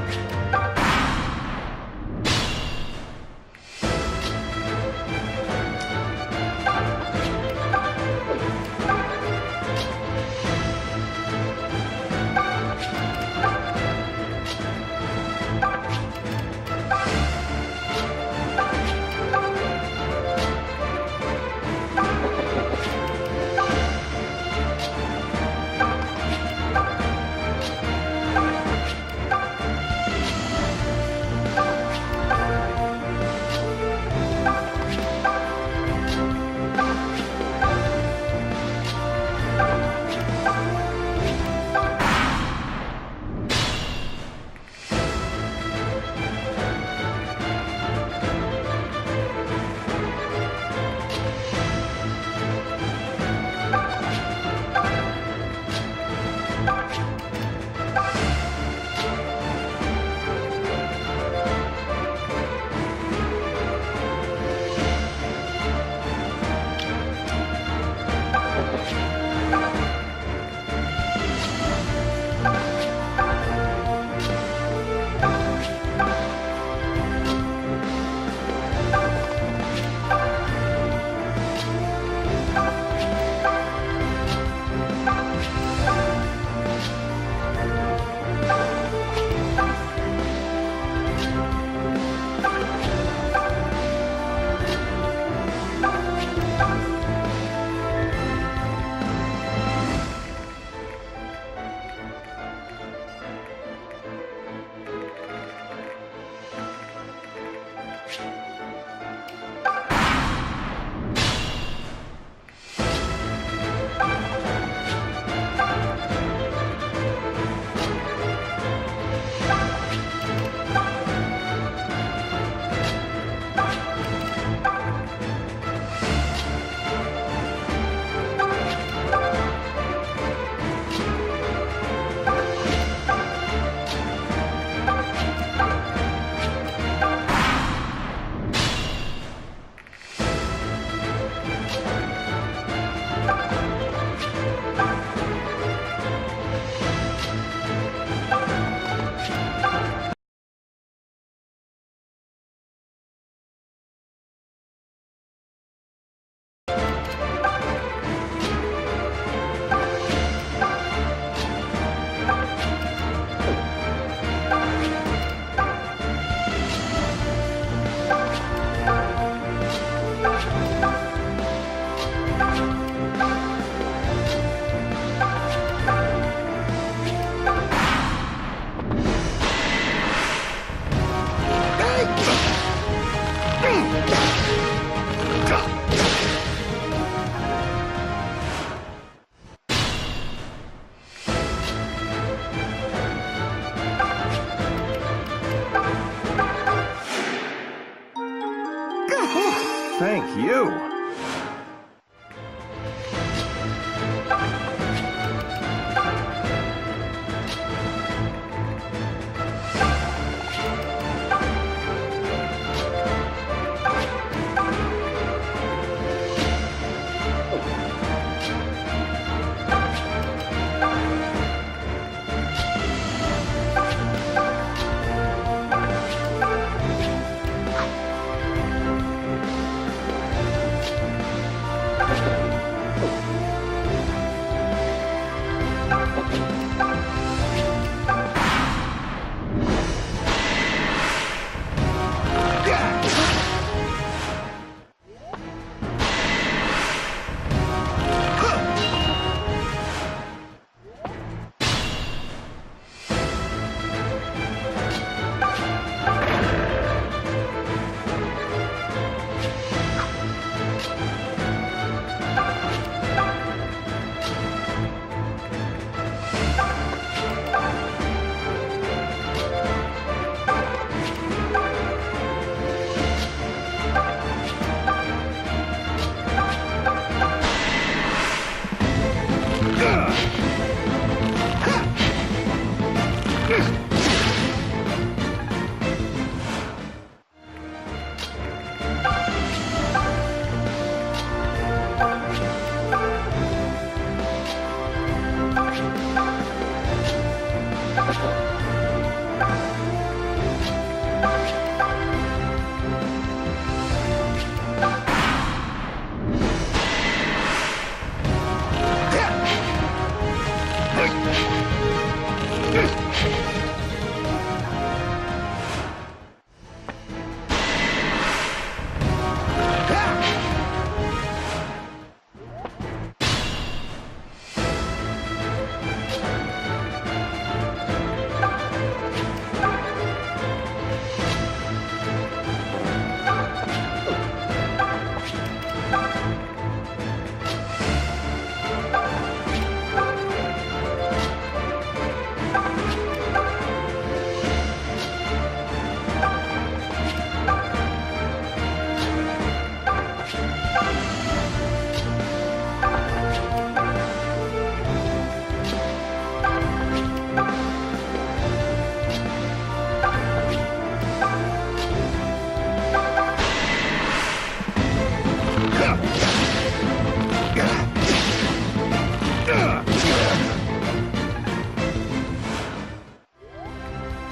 Thank you.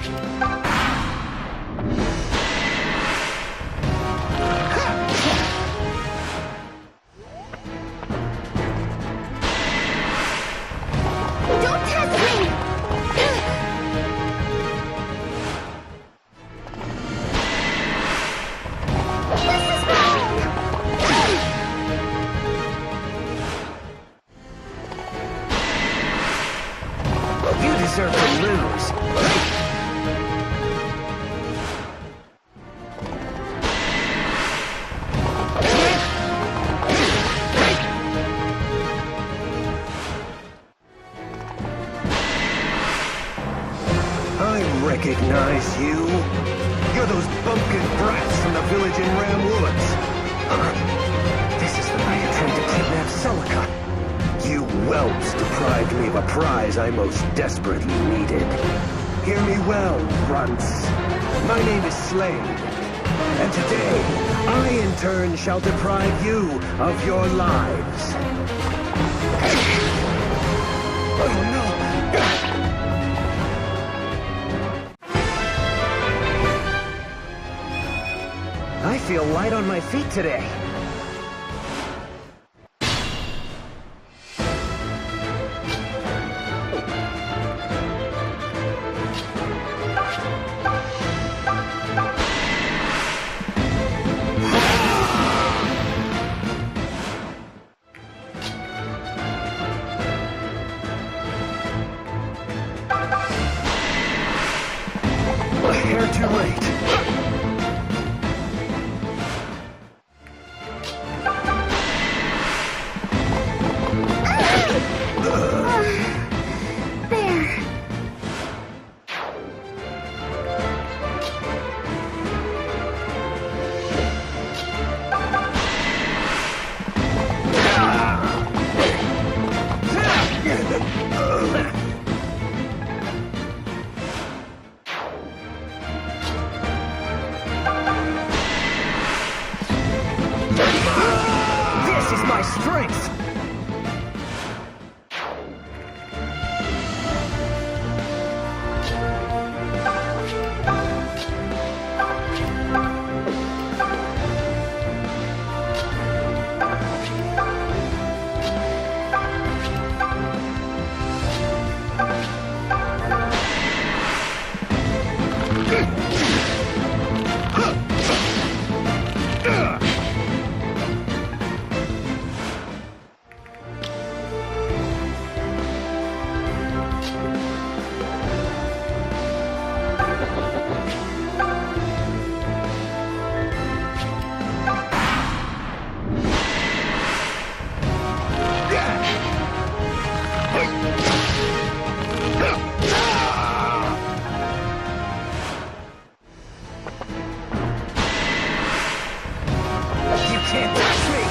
Don't test me! This is wrong! You deserve to lose. I recognize you. You're those bumpkin brats from the village in Ram Woods. This is the night you tried to kidnap Celica. You whelps deprived me of a prize I most desperately needed. Hear me well, runts. My name is Slade. And today, I in turn shall deprive you of your lives. Oh no! I feel light on my feet today. A hair too late. There. This is my strength! Can't touch me!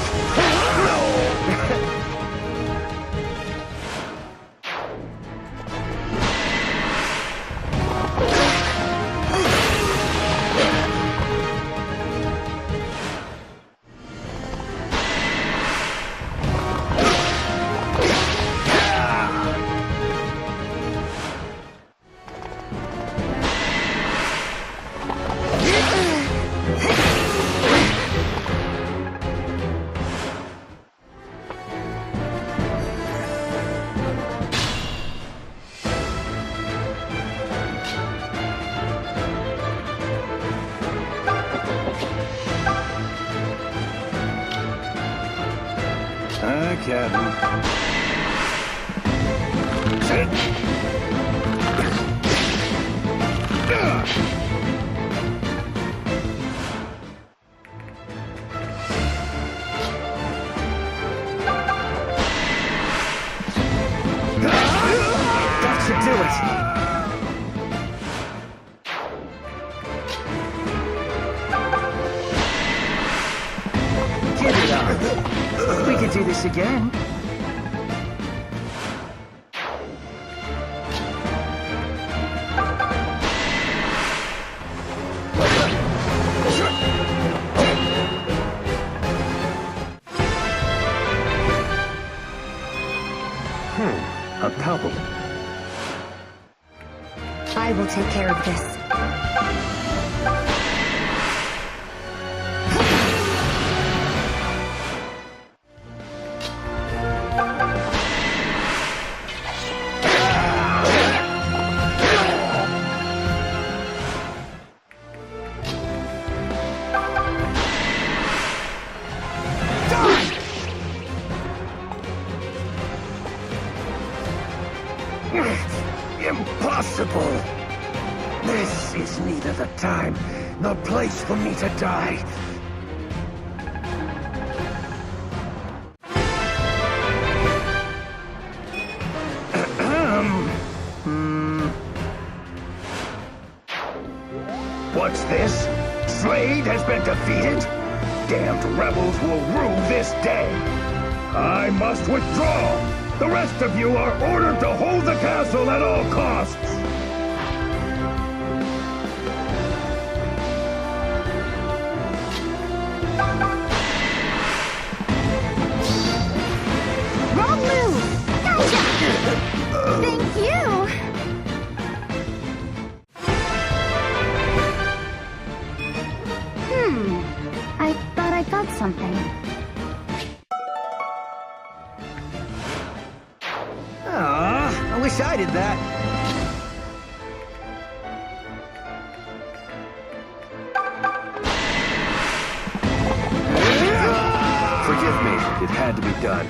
Captain. That should do it! Give it up. We could do this again. A palpable. I will take care of this. Impossible! This is neither the time nor place for me to die. What's this? Slade has been defeated? Damned rebels will rue this day. I must withdraw. The rest of you are ordered to hold the castle at all costs. Wrong move! Gotcha! Thank you! I thought I got something. Aw, I wish I did that. Forgive me, it had to be done.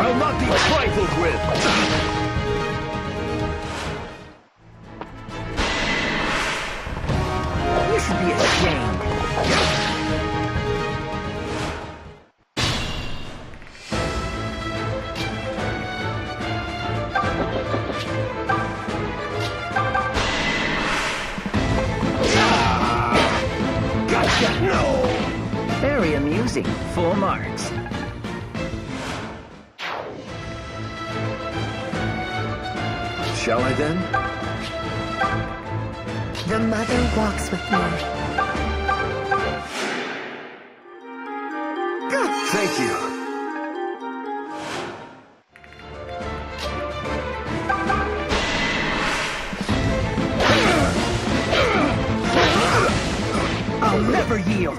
I'll not be trifled with. You should be ashamed. Gotcha! No! Very amusing. Full marks. Shall I then? The mother walks with me. Thank you. I'll never yield.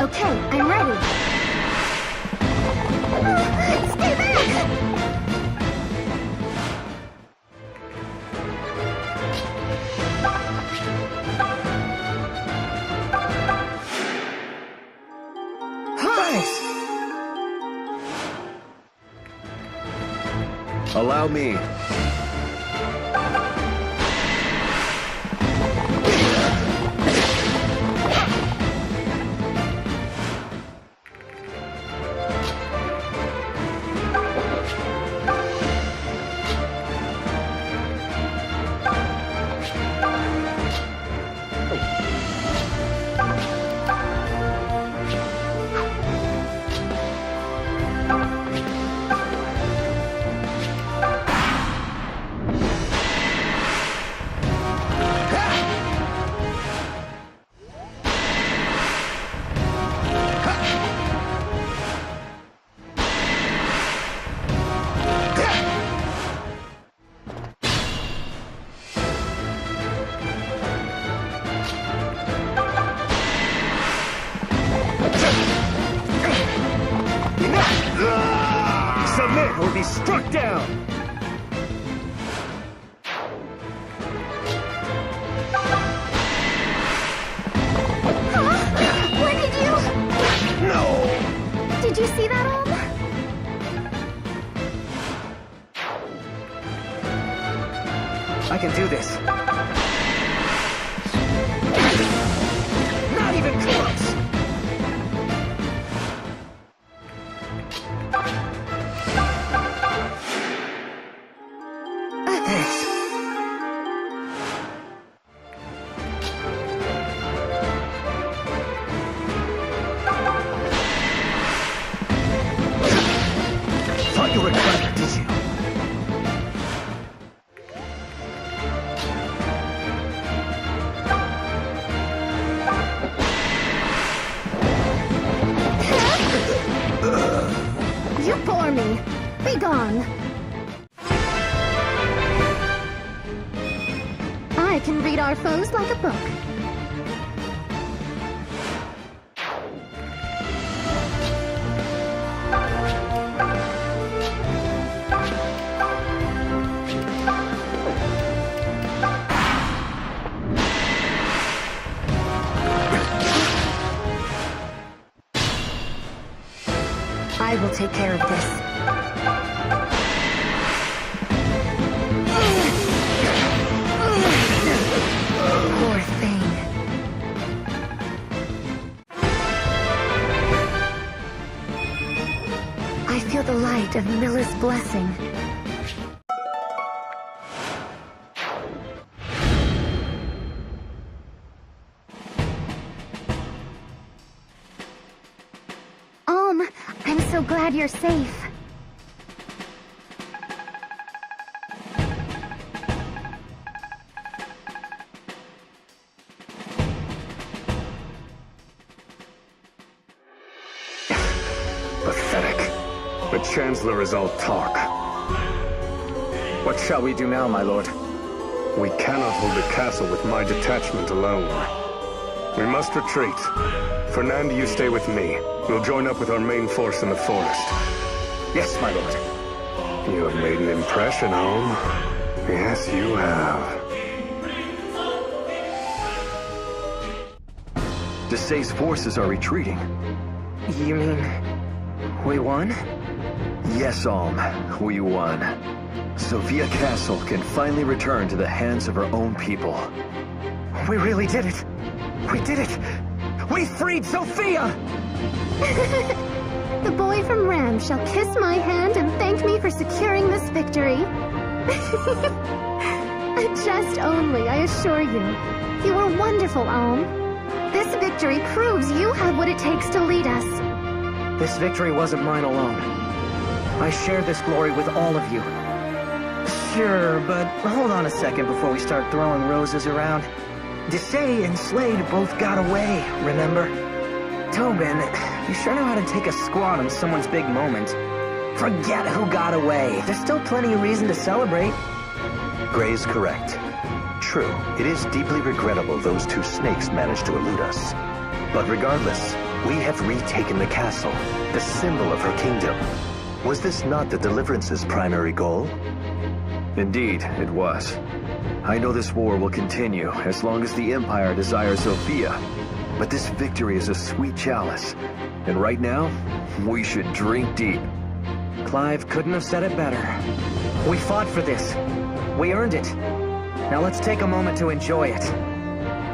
Okay, I'm ready. Stay back! Allow me. Enough! Submit or be struck down! Huh? When did you... No! Did you see that, Olm? I can do this. Not even close! Thanks. Thought you were clever, did you? You bore me. Be gone. I can read our foes like a book. I will take care of this. Poor thing. I feel the light of Miller's blessing. I'm so glad you're safe. Pathetic. The Chancellor is all talk. What shall we do now, my lord? We cannot hold the castle with my detachment alone. We must retreat. Fernand, you stay with me. We'll join up with our main force in the forest. Yes, my lord. You have made an impression, Home. Yes, you have. Desai's forces are retreating. You mean... we won? Yes, Alm, we won. Sophia Castle can finally return to the hands of her own people. We really did it! We did it! We freed Sophia! The boy from Ram shall kiss my hand and thank me for securing this victory. Just only, I assure you. You were wonderful, Alm. This victory proves you have what it takes to lead us. This victory wasn't mine alone. I share this glory with all of you. Sure, but hold on a second before we start throwing roses around. Desai and Slade both got away, remember? Tobin, you sure know how to take a squat on someone's big moment. Forget who got away. There's still plenty of reason to celebrate. Gray's correct. True, it is deeply regrettable those two snakes managed to elude us. But regardless, we have retaken the castle, the symbol of her kingdom. Was this not the Deliverance's primary goal? Indeed, it was. I know this war will continue as long as the Empire desires Sophia. But this victory is a sweet chalice. And right now, we should drink deep. Clive couldn't have said it better. We fought for this. We earned it. Now let's take a moment to enjoy it.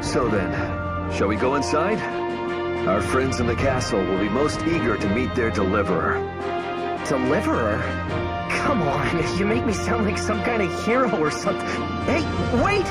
So then, shall we go inside? Our friends in the castle will be most eager to meet their deliverer. Deliverer? Come on, you make me sound like some kind of hero or something. Hey, wait!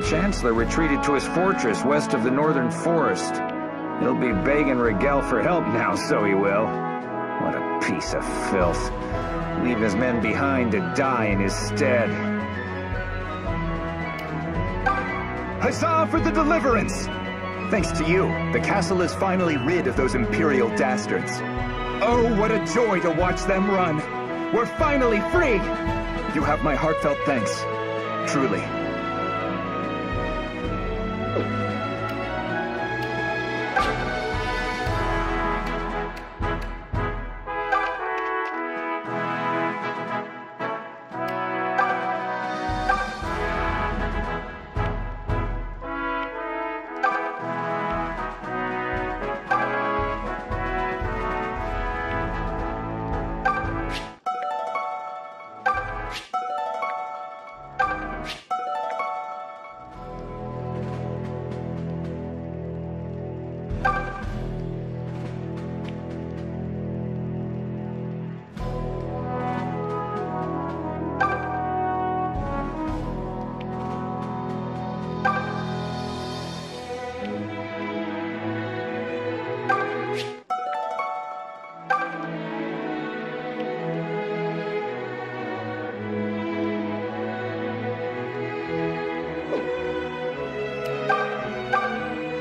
Chancellor retreated to his fortress west of the northern forest. He'll be begging Rigel for help now, so he will. What a piece of filth. Leave his men behind to die in his stead. Huzzah for the deliverance! Thanks to you, the castle is finally rid of those Imperial dastards. Oh, what a joy to watch them run! We're finally free! You have my heartfelt thanks. Truly.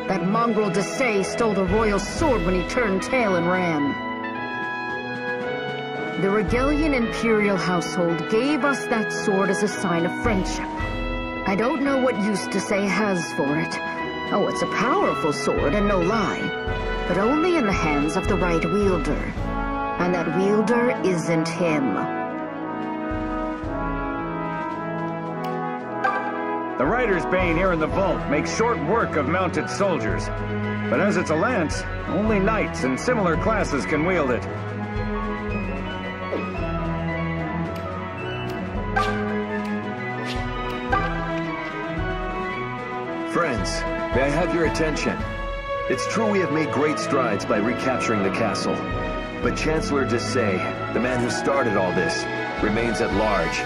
That mongrel Desai stole the royal sword when he turned tail and ran. The Regalian Imperial household gave us that sword as a sign of friendship. I don't know what use Desai has for it. Oh, it's a powerful sword and no lie, but only in the hands of the right wielder. And that wielder isn't him. The Rider's Bane here in the vault makes short work of mounted soldiers. But as it's a lance, only knights and similar classes can wield it. Friends, may I have your attention? It's true we have made great strides by recapturing the castle. But Chancellor Desai, the man who started all this, remains at large.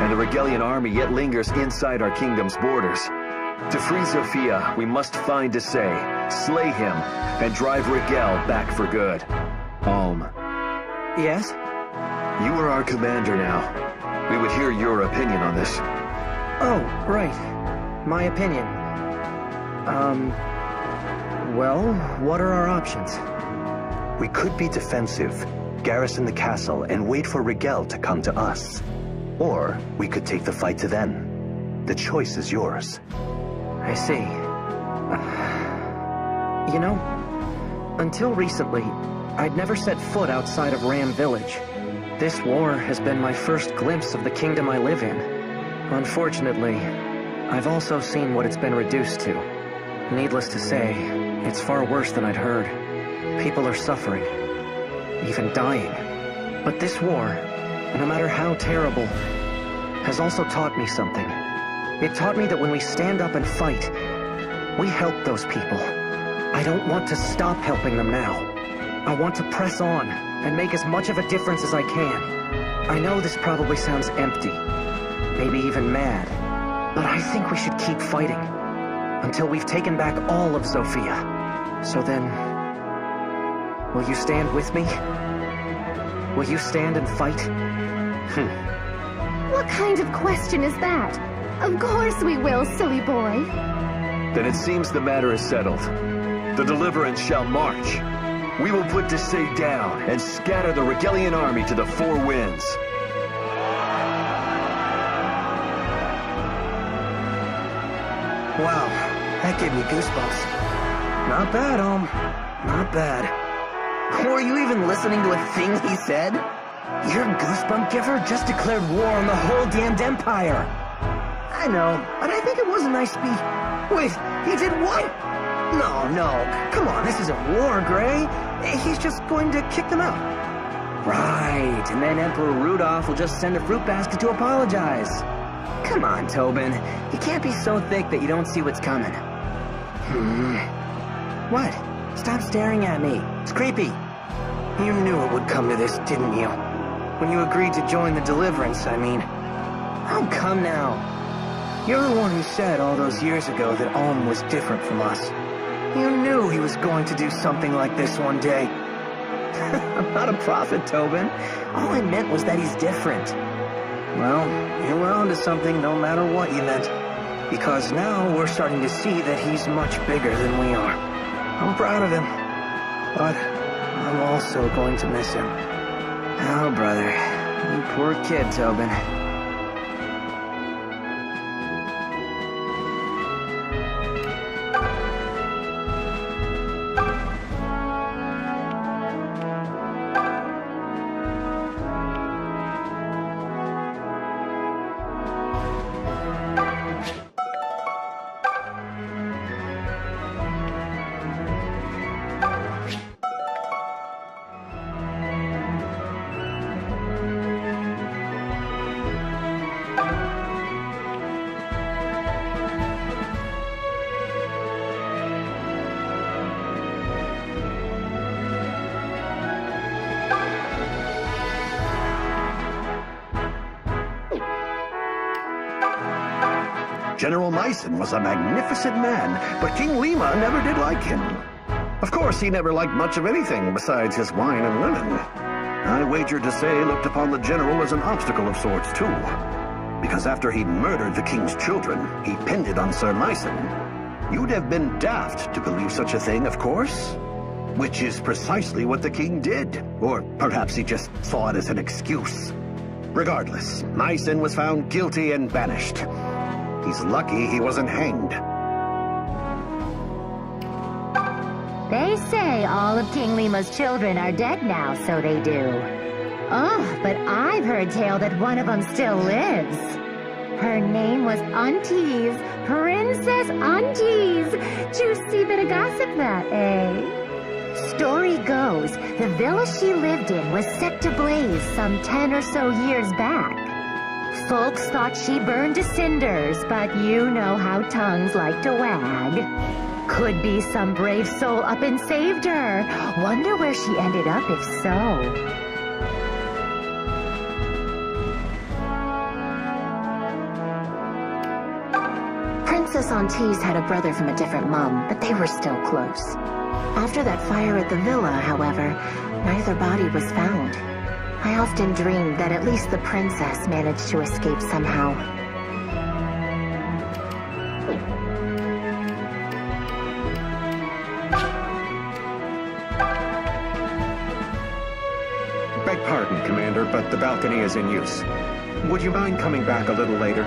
And the Regalian army yet lingers inside our kingdom's borders. To free Zofia, we must find Desai, slay him, and drive Rigel back for good. Alm. Yes? You are our commander now. We would hear your opinion on this. Oh, right. My opinion. Well, what are our options? We could be defensive, garrison the castle, and wait for Rigel to come to us. Or we could take the fight to them. The choice is yours. I see. You know, until recently, I'd never set foot outside of Ram Village. This war has been my first glimpse of the kingdom I live in. Unfortunately, I've also seen what it's been reduced to. Needless to say, it's far worse than I'd heard. People are suffering, even dying. But this war, no matter how terrible, has also taught me something. It taught me that when we stand up and fight, we help those people. I don't want to stop helping them now. I want to press on and make as much of a difference as I can. I know this probably sounds empty, maybe even mad, but I think we should keep fighting until we've taken back all of Zofia. So then, will you stand with me? Will you stand and fight? What kind of question is that? Of course we will, silly boy. Then it seems the matter is settled. The deliverance shall march. We will put Desai down and scatter the Regalian army to the four winds. Wow, that gave me goosebumps. Not bad, Not bad. Were you even listening to a thing he said? Your goosebump giver just declared war on the whole damned empire. I know, but I think it was a nice speech. Wait, he did what? No, come on, this isn't war, Gray. He's just going to kick them out. Right, and then Emperor Rudolph will just send a fruit basket to apologize. Come on, Tobin. You can't be so thick that you don't see what's coming. What? Stop staring at me. It's creepy. You knew it would come to this, didn't you? When you agreed to join the Deliverance, I mean. Oh, come now. You're the one who said all those years ago that Ulm was different from us. You knew he was going to do something like this one day. I'm not a prophet, Tobin. All I meant was that he's different. Well, you were onto something no matter what you meant. Because now we're starting to see that he's much bigger than we are. I'm proud of him. But I'm also going to miss him. Oh, brother. You poor kid, Tobin. General Myson was a magnificent man, but King Lima never did like him. Of course, he never liked much of anything besides his wine and women. I wager to say he looked upon the general as an obstacle of sorts, too. Because after he'd murdered the king's children, he pinned it on Sir Myson. You'd have been daft to believe such a thing, of course. Which is precisely what the king did. Or perhaps he just saw it as an excuse. Regardless, Myson was found guilty and banished. He's lucky he wasn't hanged. They say all of King Lima's children are dead now, so they do. Oh, but I've heard tale that one of them still lives. Her name was Aunties, Princess Aunties. Juicy bit of gossip that, eh? Story goes, the villa she lived in was set to blaze some 10 or so years back. Folks thought she burned to cinders, but you know how tongues like to wag. Could be some brave soul up and saved her. Wonder where she ended up if so. Princess Aunties had a brother from a different mom, but they were still close. After that fire at the villa, however, neither body was found. I often dreamed that at least the princess managed to escape somehow. Beg pardon, Commander, but the balcony is in use. Would you mind coming back a little later?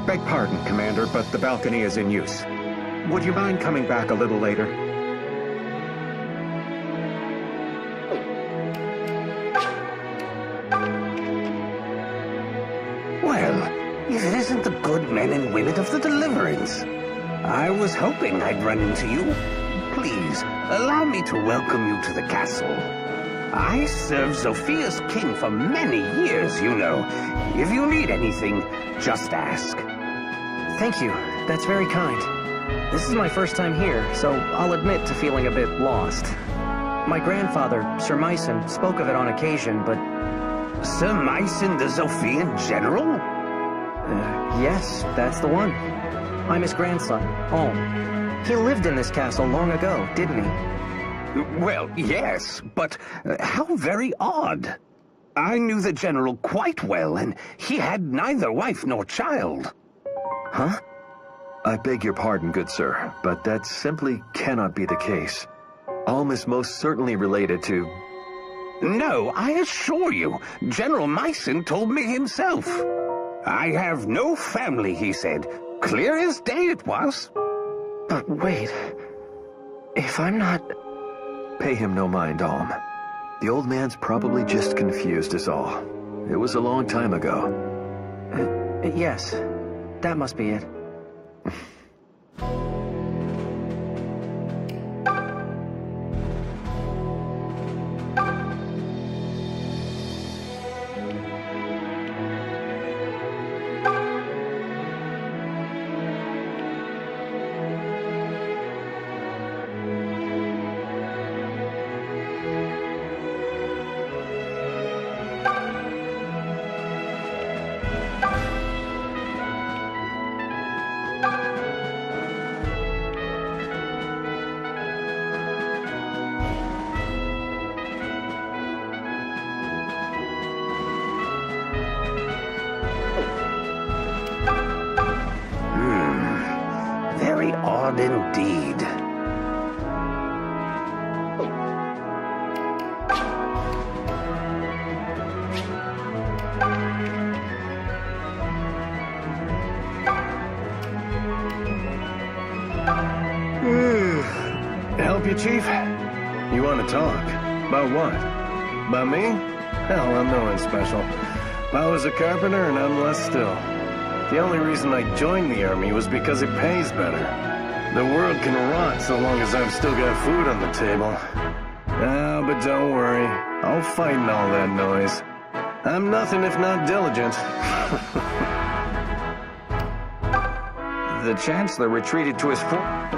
Beg pardon, Commander, but the balcony is in use. Would you mind coming back a little later? Well, if it isn't the good men and women of the Deliverance. I was hoping I'd run into you. Please, allow me to welcome you to the castle. I served Zophia's king for many years, you know. If you need anything, just ask. Thank you. That's very kind. This is my first time here, so I'll admit to feeling a bit lost. My grandfather, Sir Myson, spoke of it on occasion, but... Sir Myson, the Zophian general? Yes, that's the one. I'm his grandson, Ulm. He lived in this castle long ago, didn't he? Well, yes, but how very odd. I knew the general quite well, and he had neither wife nor child. Huh? I beg your pardon, good sir, but that simply cannot be the case. Ulm is most certainly related to... No, I assure you, General Myson told me himself. I have no family, he said. Clear as day it was. But wait... If I'm not... Pay him no mind, Alm. The old man's probably just confused is all. It was a long time ago. Yes. That must be it. Very odd indeed. Help you, Chief? You want to talk? About what? About me? Hell, I'm no one special. I was a carpenter and I'm less still. The only reason I joined the army was because it pays better. The world can rot so long as I've still got food on the table. Ah, but don't worry. I'll fight in all that noise. I'm nothing if not diligent. The Chancellor retreated to his fort.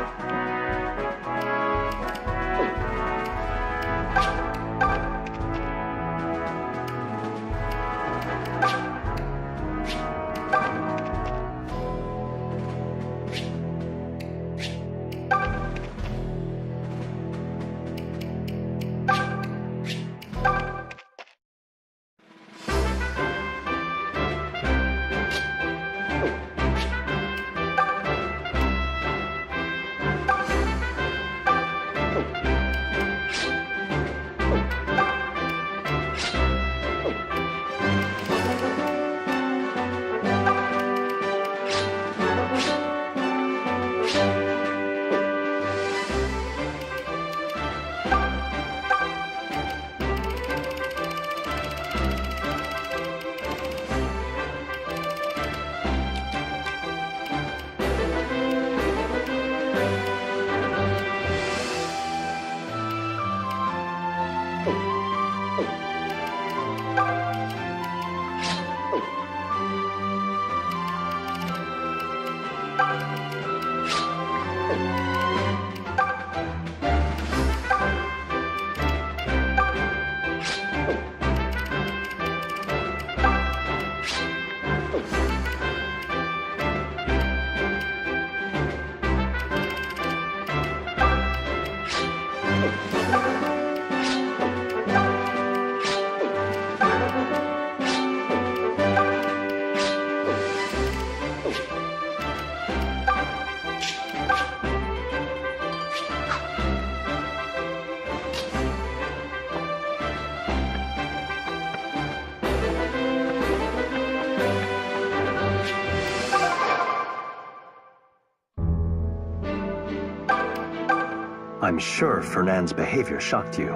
I'm sure Fernand's behavior shocked you.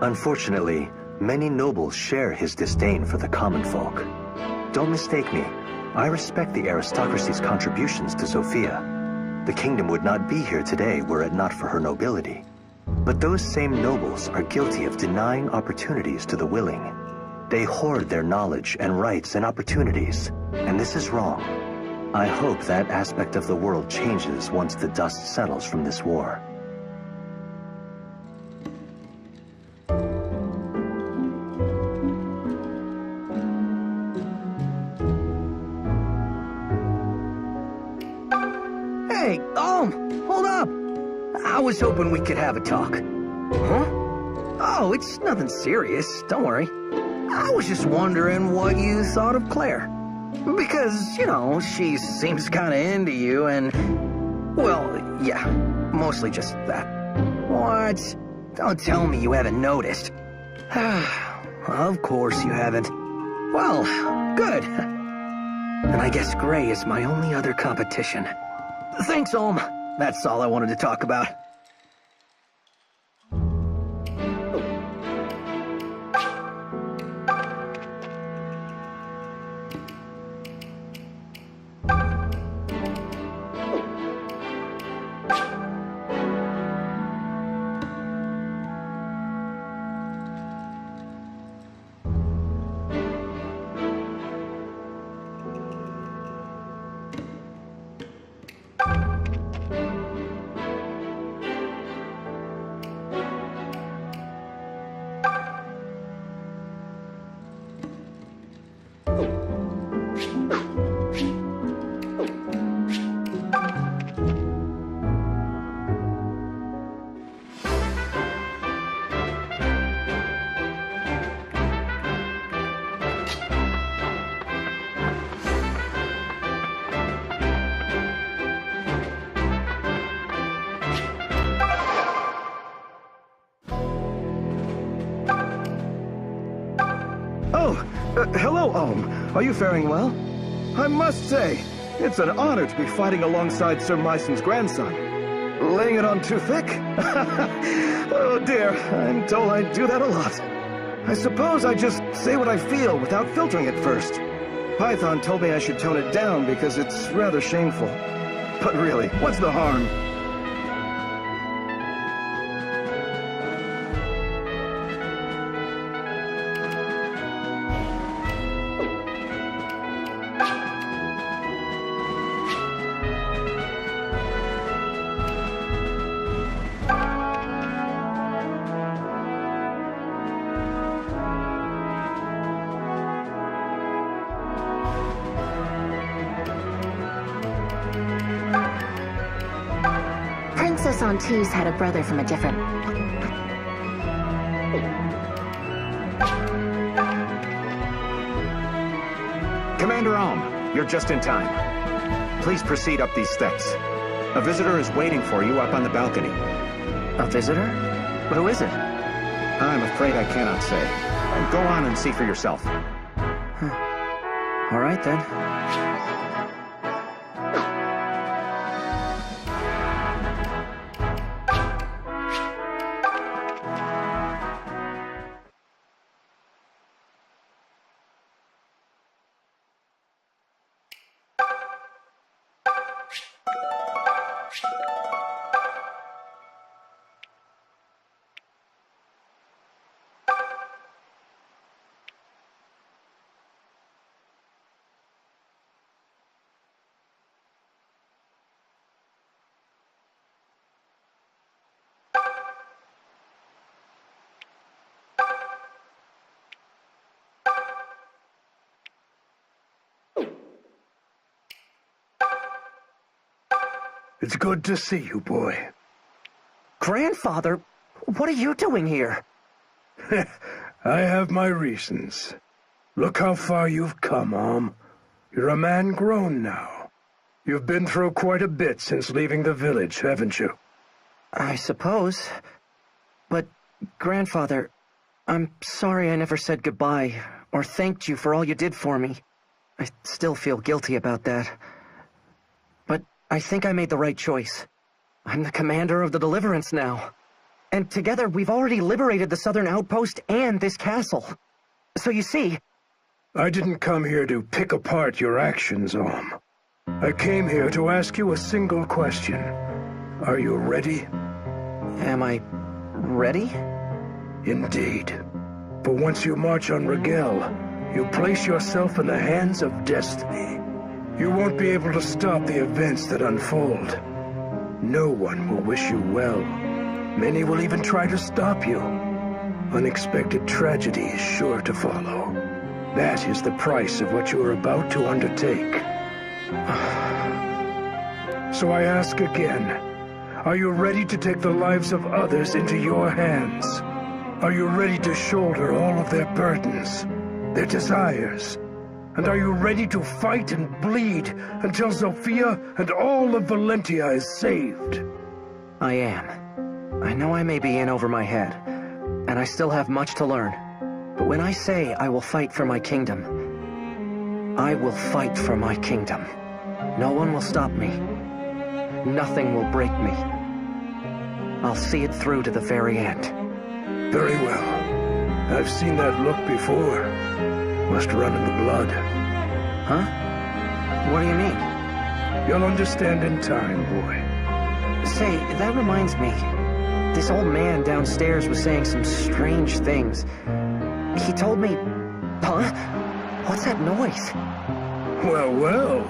Unfortunately, many nobles share his disdain for the common folk. Don't mistake me. I respect the aristocracy's contributions to Sophia. The kingdom would not be here today were it not for her nobility. But those same nobles are guilty of denying opportunities to the willing. They hoard their knowledge and rights and opportunities, and this is wrong. I hope that aspect of the world changes once the dust settles from this war. Hey, hold up! I was hoping we could have a talk. Huh? Oh, it's nothing serious, don't worry. I was just wondering what you thought of Claire. Because, you know, she seems kinda into you and... Well, yeah, mostly just that. What? Don't tell me you haven't noticed. Of course you haven't. Well, good. And I guess Gray is my only other competition. Thanks, Olm. That's all I wanted to talk about. Hello, Alm. Are you faring well? I must say, it's an honor to be fighting alongside Sir Myson's grandson. Laying it on too thick? Oh dear, I'm told I do that a lot. I suppose I just say what I feel without filtering it first. Python told me I should tone it down because it's rather shameful. But really, what's the harm? Princess Antise had a brother from a different... Commander Alm, you're just in time. Please proceed up these steps. A visitor is waiting for you up on the balcony. A visitor? Who is it? I'm afraid I cannot say. Go on and see for yourself. All right, then. It's good to see you, boy. Grandfather, what are you doing here? I have my reasons. Look how far you've come, Alm. You're a man grown now. You've been through quite a bit since leaving the village, haven't you? I suppose. But, Grandfather, I'm sorry I never said goodbye or thanked you for all you did for me. I still feel guilty about that. But I think I made the right choice. I'm the commander of the Deliverance now. And together we've already liberated the southern outpost and this castle. So you see... I didn't come here to pick apart your actions, Alm. I came here to ask you a single question. Are you ready? Am I ready? Indeed. For once you march on Rigel, you place yourself in the hands of destiny. You won't be able to stop the events that unfold. No one will wish you well. Many will even try to stop you. Unexpected tragedy is sure to follow. That is the price of what you are about to undertake. So I ask again, are you ready to take the lives of others into your hands? Are you ready to shoulder all of their burdens, their desires? And are you ready to fight and bleed until Zofia and all of Valentia is saved? I am. I know I may be in over my head, and I still have much to learn. But when I say I will fight for my kingdom, I will fight for my kingdom. No one will stop me. nothing will break me. I'll see it through to the very end. Very well. I've seen that look before. Must run in the blood. Huh? What do you mean? You'll understand in time, boy. Say, that reminds me. This old man downstairs was saying some strange things. He told me... Huh? What's that noise? Well, well.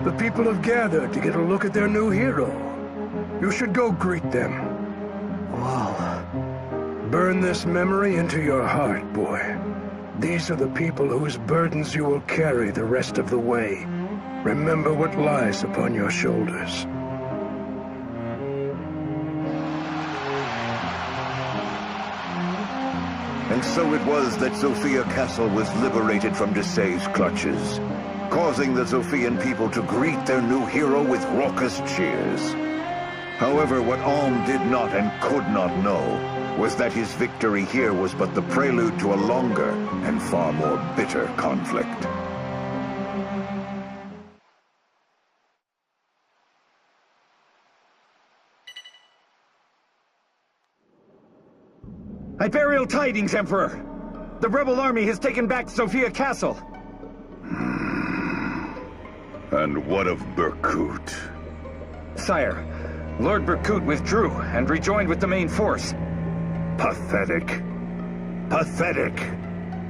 The people have gathered to get a look at their new hero. You should go greet them. Whoa. Burn this memory into your heart, boy. These are the people whose burdens you will carry the rest of the way. Remember what lies upon your shoulders. And so it was that Zofia Castle was liberated from Desai's clutches, causing the Zofian people to greet their new hero with raucous cheers. However, what Alm did not and could not know was that his victory here was but the prelude to a longer and far more bitter conflict. Hyperial tidings, Emperor! The rebel army has taken back Zofia Castle. And what of Berkut? Sire, Lord Berkut withdrew and rejoined with the main force. Pathetic. Pathetic.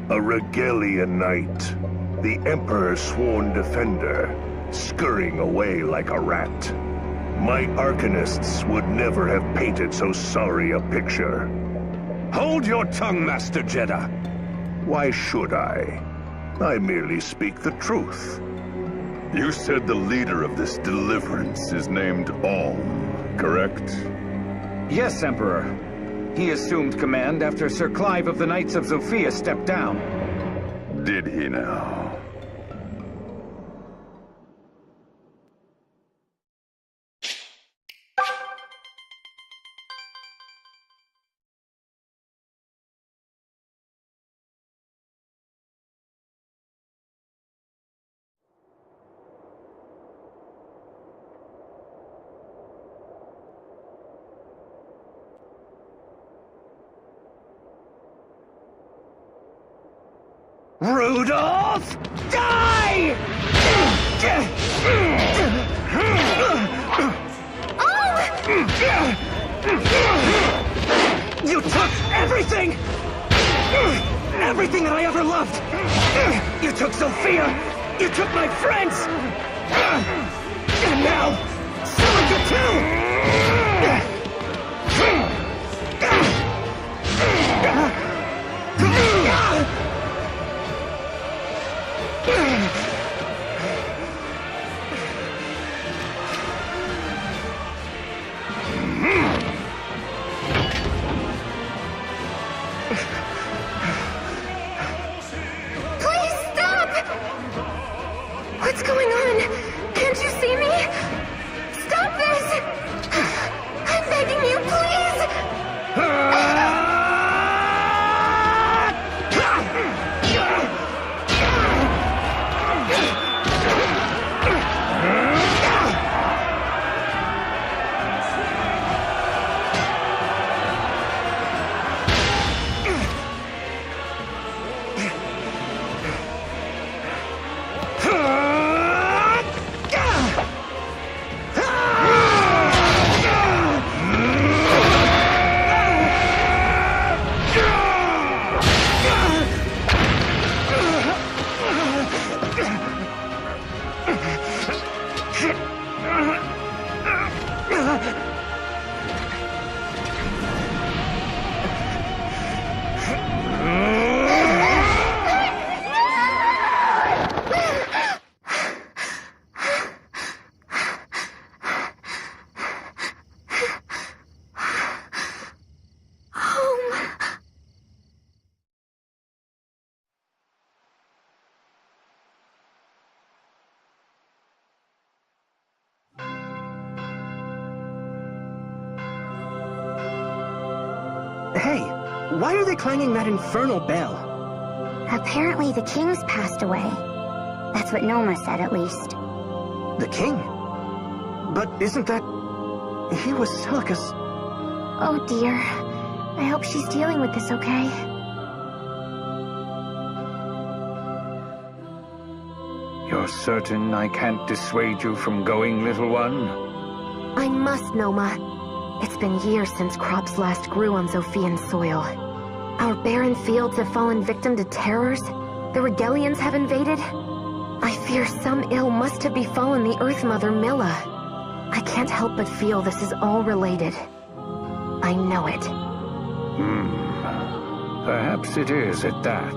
A Regalian knight. The Emperor's sworn defender, scurrying away like a rat. My arcanists would never have painted so sorry a picture. Hold your tongue, Master Jeddah. Why should I? I merely speak the truth. You said the leader of this deliverance is named Alm, correct? Yes, Emperor. He assumed command after Sir Clive of the Knights of Zofia stepped down. Did he now? Rudolph, die! You took everything! Everything that I ever loved! You took Zofia! You took my friends! And now, Celica too! What's going on? Can't you see me? Stop this! I'm begging you, please! Hey, why are they clanging that infernal bell? Apparently the king's passed away. That's what Noma said, at least. The king? But isn't that... He was Celica's... Oh dear. I hope she's dealing with this okay. You're certain I can't dissuade you from going, little one? I must, Noma. It's been years since crops last grew on Zophian soil. Our barren fields have fallen victim to terrors. The Regalians have invaded. I fear some ill must have befallen the Earth Mother Milla. I can't help but feel this is all related. I know it. Perhaps it is at that.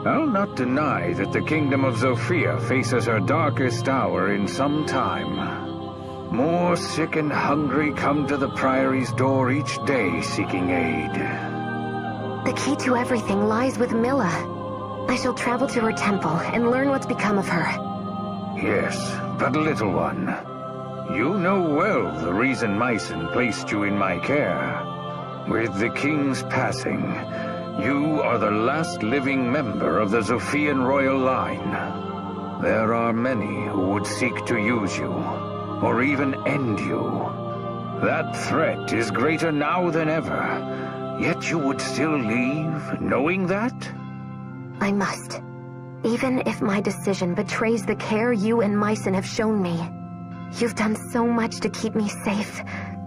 I'll not deny that the kingdom of Zofia faces her darkest hour in some time. More sick and hungry come to the Priory's door each day seeking aid. The key to everything lies with Milla. I shall travel to her temple and learn what's become of her. Yes, but little one, you know well the reason Mycen placed you in my care. With the king's passing, you are the last living member of the Zophian royal line. There are many who would seek to use you, or even end you. That threat is greater now than ever, yet you would still leave, knowing that? I must. Even if my decision betrays the care you and Mycen have shown me. You've done so much to keep me safe,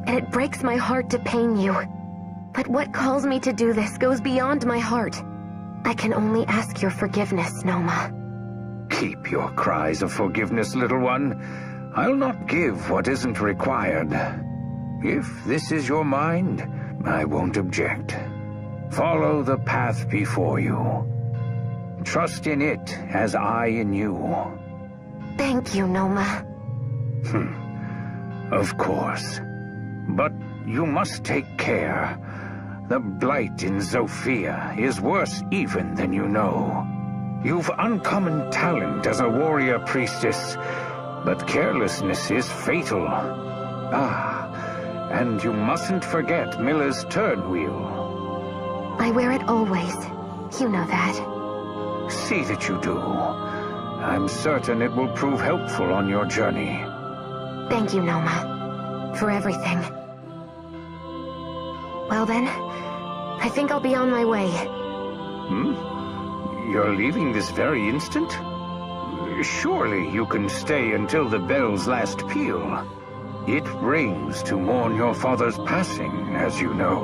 and it breaks my heart to pain you. But what calls me to do this goes beyond my heart. I can only ask your forgiveness, Noma. Keep your cries of forgiveness, little one. I'll not give what isn't required. If this is your mind, I won't object. Follow the path before you. Trust in it as I in you. Thank you, Noma. Of course. But you must take care. The blight in Zofia is worse even than you know. You've uncommon talent as a warrior priestess, but carelessness is fatal. And you mustn't forget Milla's turn wheel. I wear it always. You know that. See that you do. I'm certain it will prove helpful on your journey. Thank you, Noma. For everything. Well then, I think I'll be on my way. You're leaving this very instant? Surely you can stay until the bell's last peal. It rings to mourn your father's passing, as you know.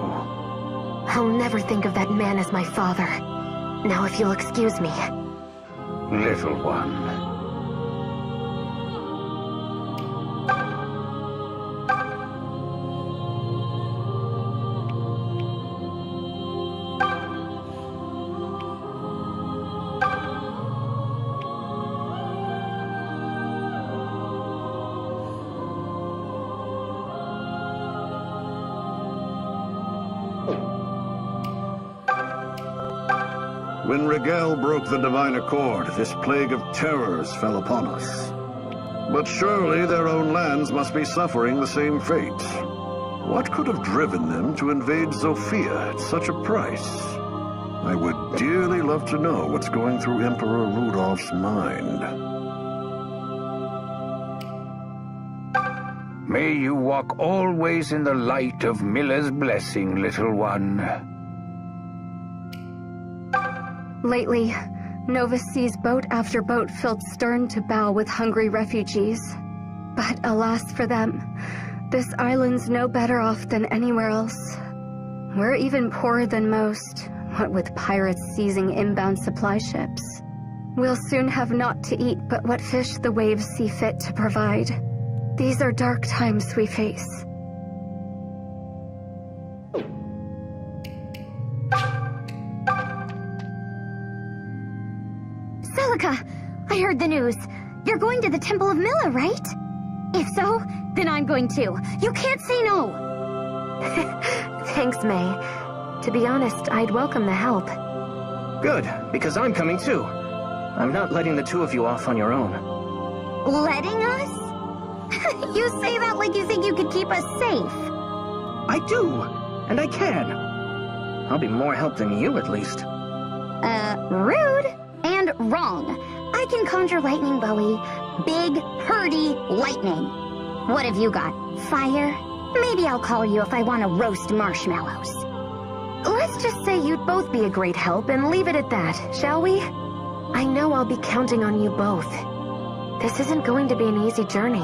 I'll never think of that man as my father. Now if you'll excuse me. Little one. When Regal broke the divine accord, this plague of terrors fell upon us. But surely their own lands must be suffering the same fate. What could have driven them to invade Zofia at such a price? I would dearly love to know what's going through Emperor Rudolph's mind. May you walk always in the light of Milla's blessing, little one. Lately, Novus sees boat after boat filled stern to bow with hungry refugees. But alas for them, this island's no better off than anywhere else. We're even poorer than most, what with pirates seizing inbound supply ships. We'll soon have naught to eat but what fish the waves see fit to provide. These are dark times we face. Celica, I heard the news. You're going to the Temple of Milla, right? If so, then I'm going too. You can't say no. Thanks, May. To be honest, I'd welcome the help. Good, because I'm coming too. I'm not letting the two of you off on your own. Letting us? You say that like you think you could keep us safe. I do, and I can. I'll be more help than you, at least. Rude and wrong. I can conjure lightning, Bowie. Big, purdy lightning. What have you got? Fire? Maybe I'll call you if I want to roast marshmallows. Let's just say you'd both be a great help and leave it at that, shall we? I know I'll be counting on you both. This isn't going to be an easy journey.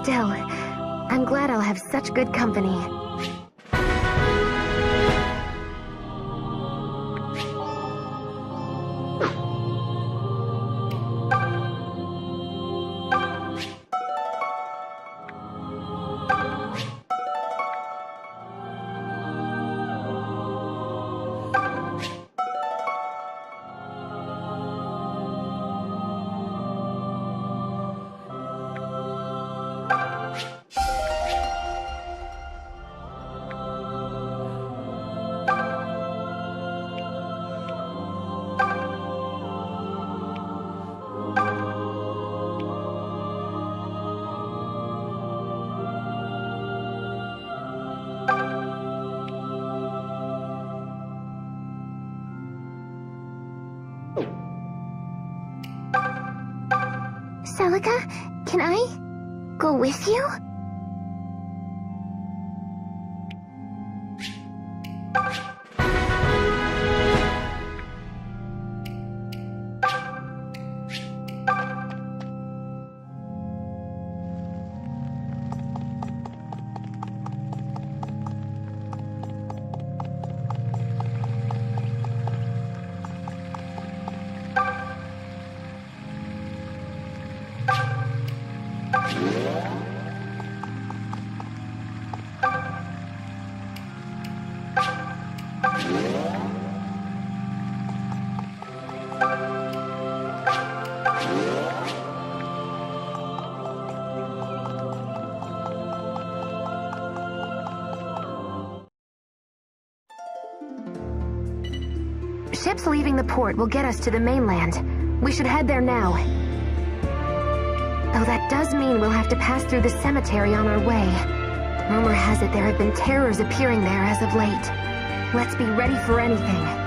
Still, I'm glad I'll have such good company. Celica, can I go with you? Ships leaving the port will get us to the mainland. We should head there now. Though that does mean we'll have to pass through the cemetery on our way. Rumor has it there have been terrors appearing there as of late. Let's be ready for anything.